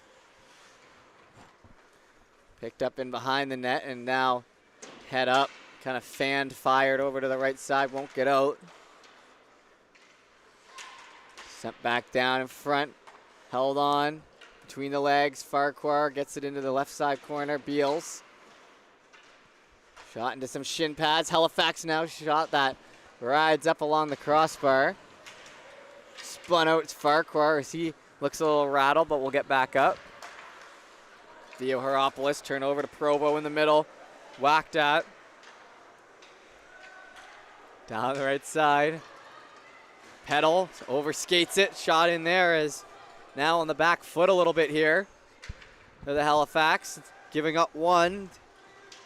Picked up in behind the net, and now head up, kind of fanned, fired over to the right side, won't get out. Sent back down in front, held on between the legs. Farquhar gets it into the left side corner. Beals. Shot into some shin pads. Halifax now shot that rides up along the crossbar. Spun out to Farquhar as he looks a little rattled, but we'll get back up. Theo Haropoulos turn over to Provo in the middle. Whacked at. Down the right side. Pedal overskates it. Shot in there is now on the back foot a little bit here for the Halifax. Giving up one.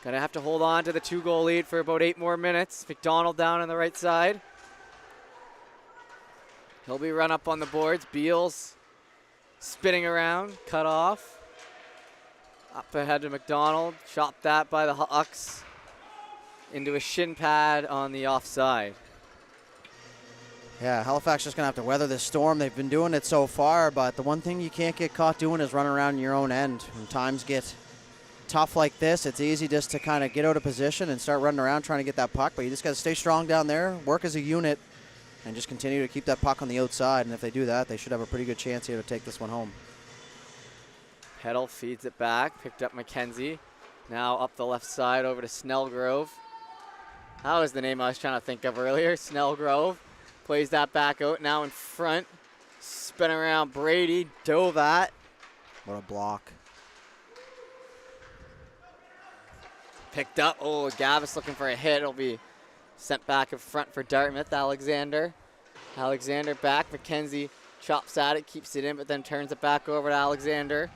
Gonna have to hold on to the 2-goal lead for about 8 more minutes. McDonald down on the right side. He'll be run up on the boards. Beals spinning around, cut off. Up ahead to McDonald. Chopped that by the Hawks into a shin pad on the offside. Yeah, Halifax just going to have to weather this storm. They've been doing it so far, but the one thing you can't get caught doing is running around your own end. When times get tough like this, it's easy just to kind of get out of position and start running around trying to get that puck, but you just got to stay strong down there, work as a unit, and just continue to keep that puck on the outside. And if they do that, they should have a pretty good chance here to take this one home. Peddle feeds it back, picked up McKenzie. Now up the left side over to Snellgrove. That was the name I was trying to think of earlier, Snellgrove. Plays that back out, now in front. Spin around Brady, dove at. What a block. Picked up, oh, Gavis looking for a hit. It'll be sent back in front for Dartmouth, Alexander. Alexander back, McKenzie chops at it, keeps it in, but then turns it back over to Alexander.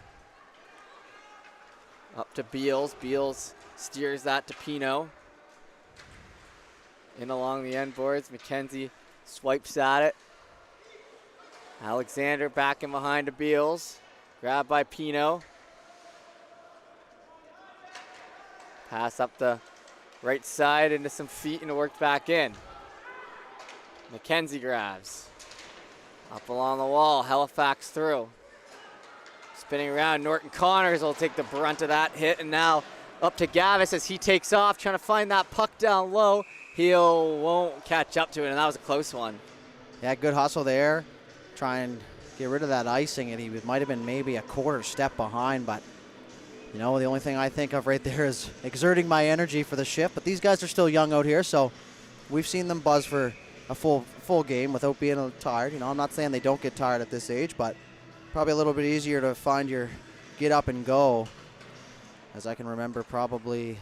Up to Beals. Beals steers that to Pino. In along the end boards. McKenzie swipes at it. Alexander back in behind to Beals. Grabbed by Pino. Pass up the right side into some feet and it worked back in. McKenzie grabs. Up along the wall. Halifax through. Spinning around, Norton Connors will take the brunt of that hit, and now up to Gavis as he takes off, trying to find that puck down low. He won't catch up to it, and that was a close one. Yeah, good hustle there. Try and get rid of that icing, and he might have been maybe a quarter step behind, but the only thing I think of right there is exerting my energy for the shift. But these guys are still young out here, so we've seen them buzz for a full game without being tired. I'm not saying they don't get tired at this age, but probably a little bit easier to find your get up and go, as I can remember probably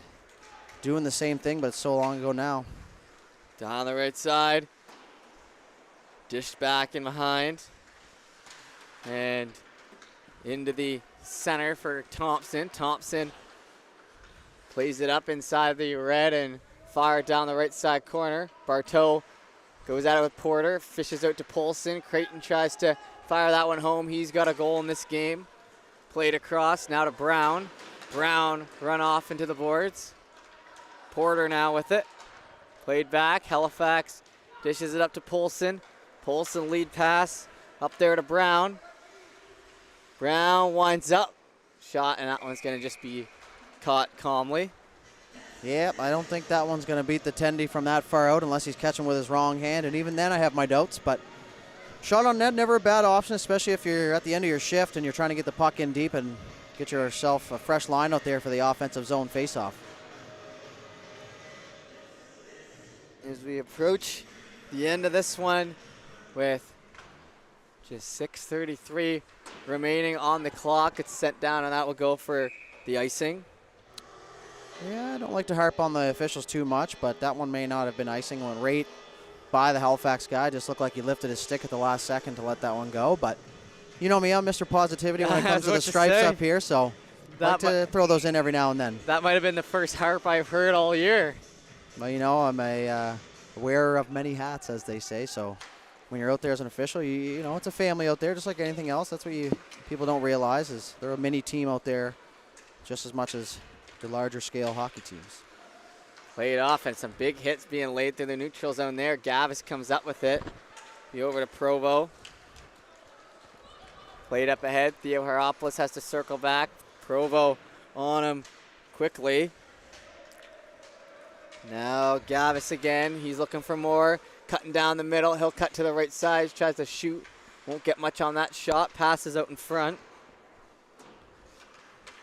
doing the same thing, but it's so long ago now. Down the right side. Dished back in behind. And into the center for Thompson. Thompson plays it up inside the red and fire down the right side corner. Barteau goes at it with Porter, fishes out to Polson. Creighton tries to fire that one home. He's got a goal in this game. Played across, now to Brown. Brown run off into the boards. Porter now with it. Played back, Halifax dishes it up to Polson. Polson lead pass up there to Brown. Brown winds up. Shot, and that one's going to just be caught calmly. Yep, I don't think that one's going to beat the Tendy from that far out unless he's catching with his wrong hand, and even then I have my doubts. But shot on net, never a bad option, especially if you're at the end of your shift and you're trying to get the puck in deep and get yourself a fresh line out there for the offensive zone faceoff. As we approach the end of this one with just 6:33 remaining on the clock, it's sent down, and that will go for the icing. Yeah, I don't like to harp on the officials too much, but that one may not have been icing. Went right by the Halifax guy. Just looked like he lifted his stick at the last second to let that one go. But you know me, I'm Mr. Positivity when it comes to the stripes up here, so I like to throw those in every now and then. That might have been the first harp I've heard all year. Well, I'm a wearer of many hats, as they say, so when you're out there as an official, it's a family out there, just like anything else. That's what people don't realize is they're a mini team out there just as much as the larger scale hockey teams. Played off, and some big hits being laid through the neutral zone there. Gavis comes up with it. Be over to Provo. Played up ahead. Theo Heropoulos has to circle back. Provo on him quickly. Now Gavis again. He's looking for more. Cutting down the middle. He'll cut to the right side. Tries to shoot. Won't get much on that shot. Passes out in front.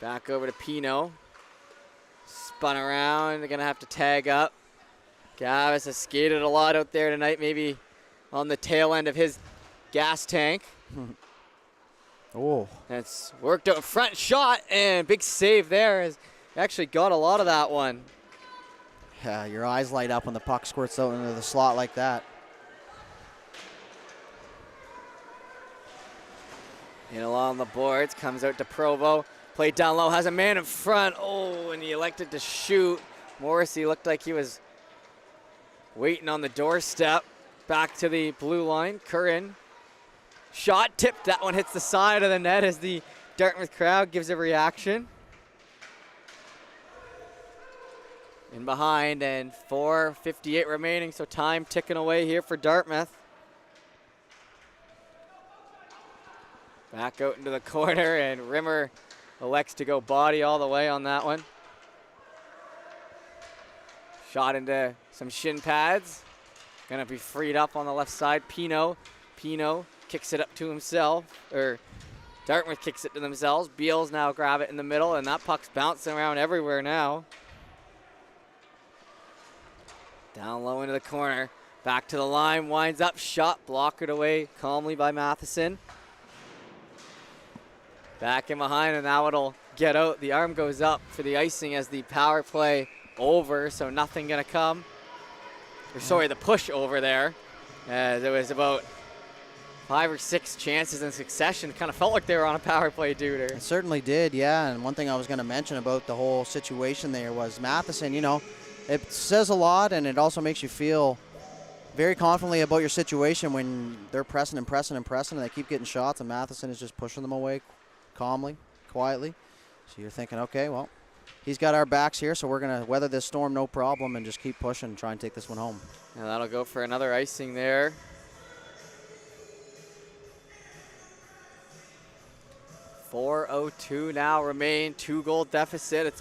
Back over to Pino. Spun around. They're going to have to tag up. Gavis has skated a lot out there tonight. Maybe on the tail end of his gas tank. Oh. It's worked out front shot, and big save there. Has actually got a lot of that one. Yeah, your eyes light up when the puck squirts out into the slot like that. In along the boards, comes out to Provo. Played down low, has a man in front. Oh, and he elected to shoot. Morrissey looked like he was waiting on the doorstep. Back to the blue line. Curran. Shot tipped. That one hits the side of the net as the Dartmouth crowd gives a reaction. In behind, and 4:58 remaining, so time ticking away here for Dartmouth. Back out into the corner, and Rimmer elects to go body all the way on that one. Shot into some shin pads. Gonna be freed up on the left side. Pino kicks it up to himself, or Dartmouth kicks it to themselves. Beals now grab it in the middle, and that puck's bouncing around everywhere now. Down low into the corner. Back to the line, winds up, shot, blockered away calmly by Matheson. Back in behind, and now it'll get out. The arm goes up for the icing as the power play over, so nothing gonna come. Or sorry, the push over there. There was about 5 or 6 chances in succession. Kind of felt like they were on a power play duder. It certainly did, yeah. And one thing I was going to mention about the whole situation there was Matheson, it says a lot, and it also makes you feel very confidently about your situation when they're pressing and pressing and pressing, and they keep getting shots, and Matheson is just pushing them away calmly, quietly. So you're thinking, okay, well, he's got our backs here, so we're going to weather this storm no problem and just keep pushing and try and take this one home. And that'll go for another icing there. .402 now remain, 2-goal deficit.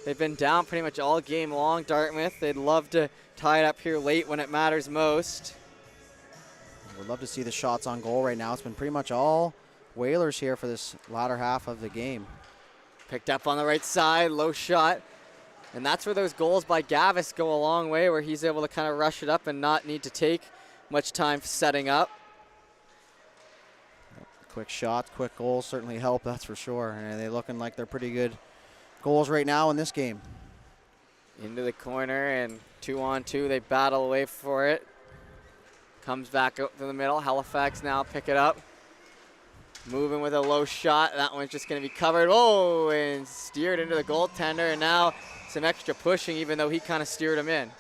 They've been down pretty much all game long, Dartmouth. They'd love to tie it up here late when it matters most. We'd love to see the shots on goal right now. It's been pretty much all Whalers here for this latter half of the game. Picked up on the right side, low shot. And that's where those goals by Gavis go a long way, where he's able to kind of rush it up and not need to take much time setting up. Quick shots, quick goals certainly help, that's for sure. And they're looking like they're pretty good goals right now in this game. Into the corner, and 2-on-2, they battle away for it. Comes back out to the middle. Halifax now pick it up. Moving with a low shot. That one's just going to be covered. Oh, and steered into the goaltender, and now some extra pushing, even though he kind of steered him in.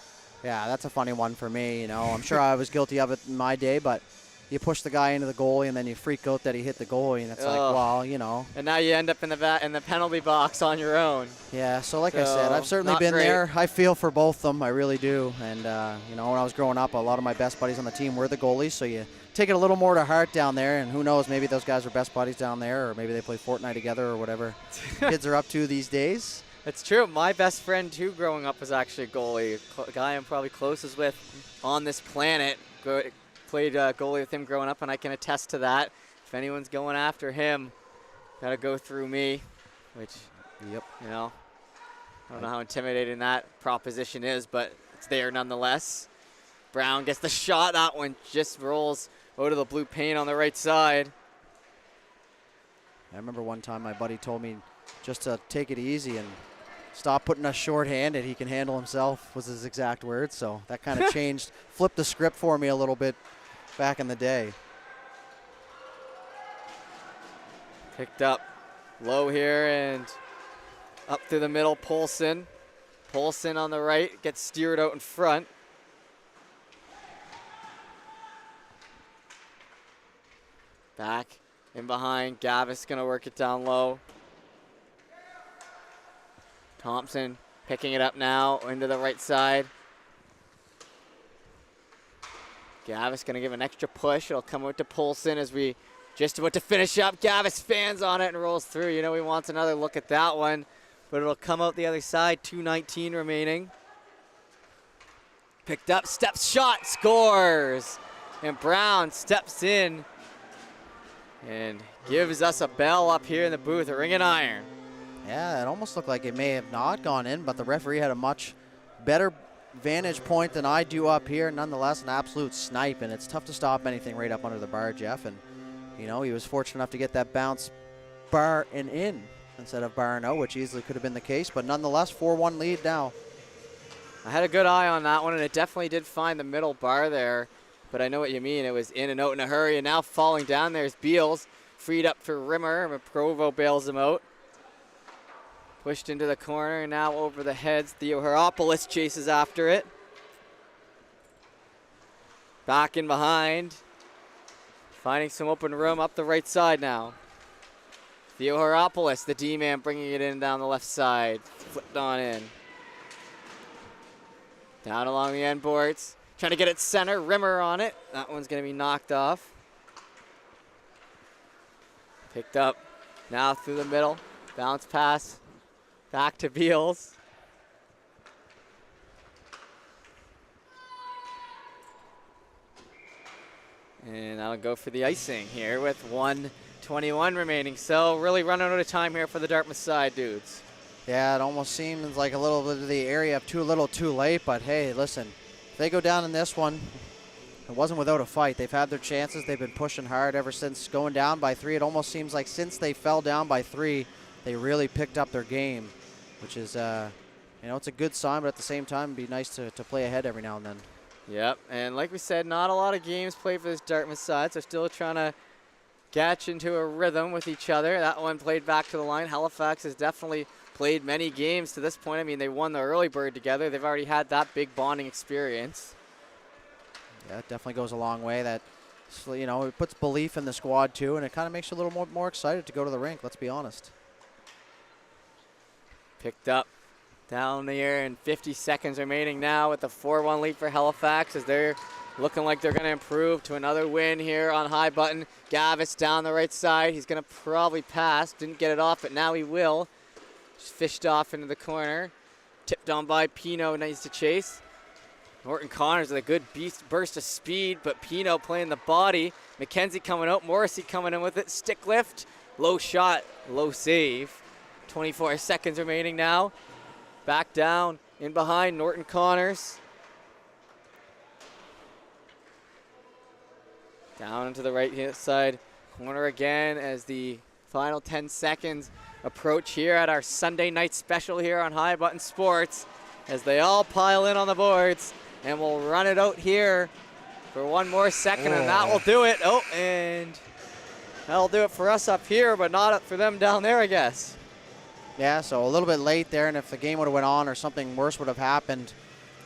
Yeah, that's a funny one for me. You know, I'm sure I was guilty of it in my day, but you push the guy into the goalie and then you freak out that he hit the goalie, and it's like, well, you know. And now you end up in the penalty box on your own. Yeah, so like I said, I've certainly been there. I feel for both of them, I really do. And, you know, when I was growing up, a lot of my best buddies on the team were the goalies, so you take it a little more to heart down there, and who knows, maybe those guys are best buddies down there, or maybe they play Fortnite together or whatever kids are up to these days. It's true. My best friend, too, growing up was actually a goalie. A guy I'm probably closest with on this planet. Played goalie with him growing up, and I can attest to that. If anyone's going after him, got to go through me, which, yep, you know, I don't know how intimidating that proposition is, but it's there nonetheless. Brown gets the shot. That one just rolls out of the blue paint on the right side. I remember one time my buddy told me just to take it easy and stop putting us short-handed. He can handle himself, was his exact words. So that kind of changed, flipped the script for me a little bit back in the day. Picked up low here and up through the middle, Poulsen. Poulsen on the right, gets steered out in front. Back in behind, Gavis gonna work it down low. Thompson picking it up now into the right side. Gavis going to give an extra push. It'll come out to Poulsen as we just about to finish up. Gavis fans on it and rolls through. You know he wants another look at that one, but it'll come out the other side. 2:19 remaining. Picked up, steps, shot, scores. And Brown steps in and gives us a bell up here in the booth, a ring and iron. Yeah, it almost looked like it may have not gone in, but the referee had a much better vantage point than I do up here. Nonetheless, an absolute snipe, and it's tough to stop anything right up under the bar, Jeff. And, you know, he was fortunate enough to get that bounce bar and in instead of bar and out, which easily could have been the case. But nonetheless, 4-1 lead now. I had a good eye on that one, and it definitely did find the middle bar there. But I know what you mean. It was in and out in a hurry, and now falling down there's Beals. Freed up for Rimmer, but Provo bails him out. Pushed into the corner, now over the heads. Theo Heropoulos chases after it. Back in behind. Finding some open room up the right side now. Theo Heropoulos, the D-man, bringing it in down the left side. Flipped on in. Down along the end boards. Trying to get it center. Rimmer on it. That one's going to be knocked off. Picked up. Now through the middle. Bounce pass. Back to Beals. And that'll go for the icing here with 1:21 remaining. So really running out of time here for the Dartmouth side, dudes. Yeah, it almost seems like a little bit of the area of too little too late, but hey, listen, if they go down in this one, it wasn't without a fight. They've had their chances. They've been pushing hard ever since going down by 3. It almost seems like since they fell down by 3, they really picked up their game, which is, you know, it's a good sign, but at the same time, it'd be nice to play ahead every now and then. Yep, and like we said, not a lot of games played for this Dartmouth side, so still trying to catch into a rhythm with each other. That one played back to the line. Halifax has definitely played many games to this point. I mean, they won the early bird together. They've already had that big bonding experience. Yeah, it definitely goes a long way. That, you know, it puts belief in the squad too, and it kind of makes you a little more excited to go to the rink, let's be honest. Picked up down there, and 50 seconds remaining now with the 4-1 lead for Halifax as they're looking like they're going to improve to another win here on high button. Gavis down the right side. He's going to probably pass. Didn't get it off, but now he will. Just fished off into the corner. Tipped on by Pino, nice to chase. Norton Connors with a good burst of speed, but Pino playing the body. McKenzie coming out, Morrissey coming in with it. Stick lift, low shot, low save. 24 seconds remaining now. Back down, in behind Norton Connors. Down into the right hand side corner again as the final 10 seconds approach here at our Sunday night special here on High Button Sports as they all pile in on the boards. And we'll run it out here for one more second, and that will do it. Oh, and that'll do it for us up here, but not for them down there, I guess. Yeah, so a little bit late there, and if the game would have went on or something worse would have happened,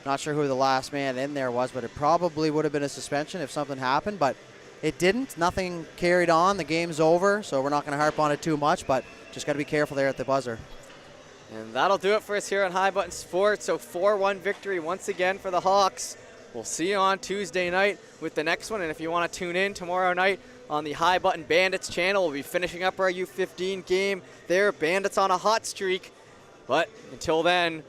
not sure who the last man in there was, but it probably would have been a suspension if something happened, but it didn't. Nothing carried on. The game's over, so we're not going to harp on it too much, but just got to be careful there at the buzzer. And that'll do it for us here on High Button Sports. So 4-1 victory once again for the Hawks. We'll see you on Tuesday night with the next one. And if you want to tune in tomorrow night on the High Button Bandits channel, we'll be finishing up our U15 game there. Bandits on a hot streak. But until then,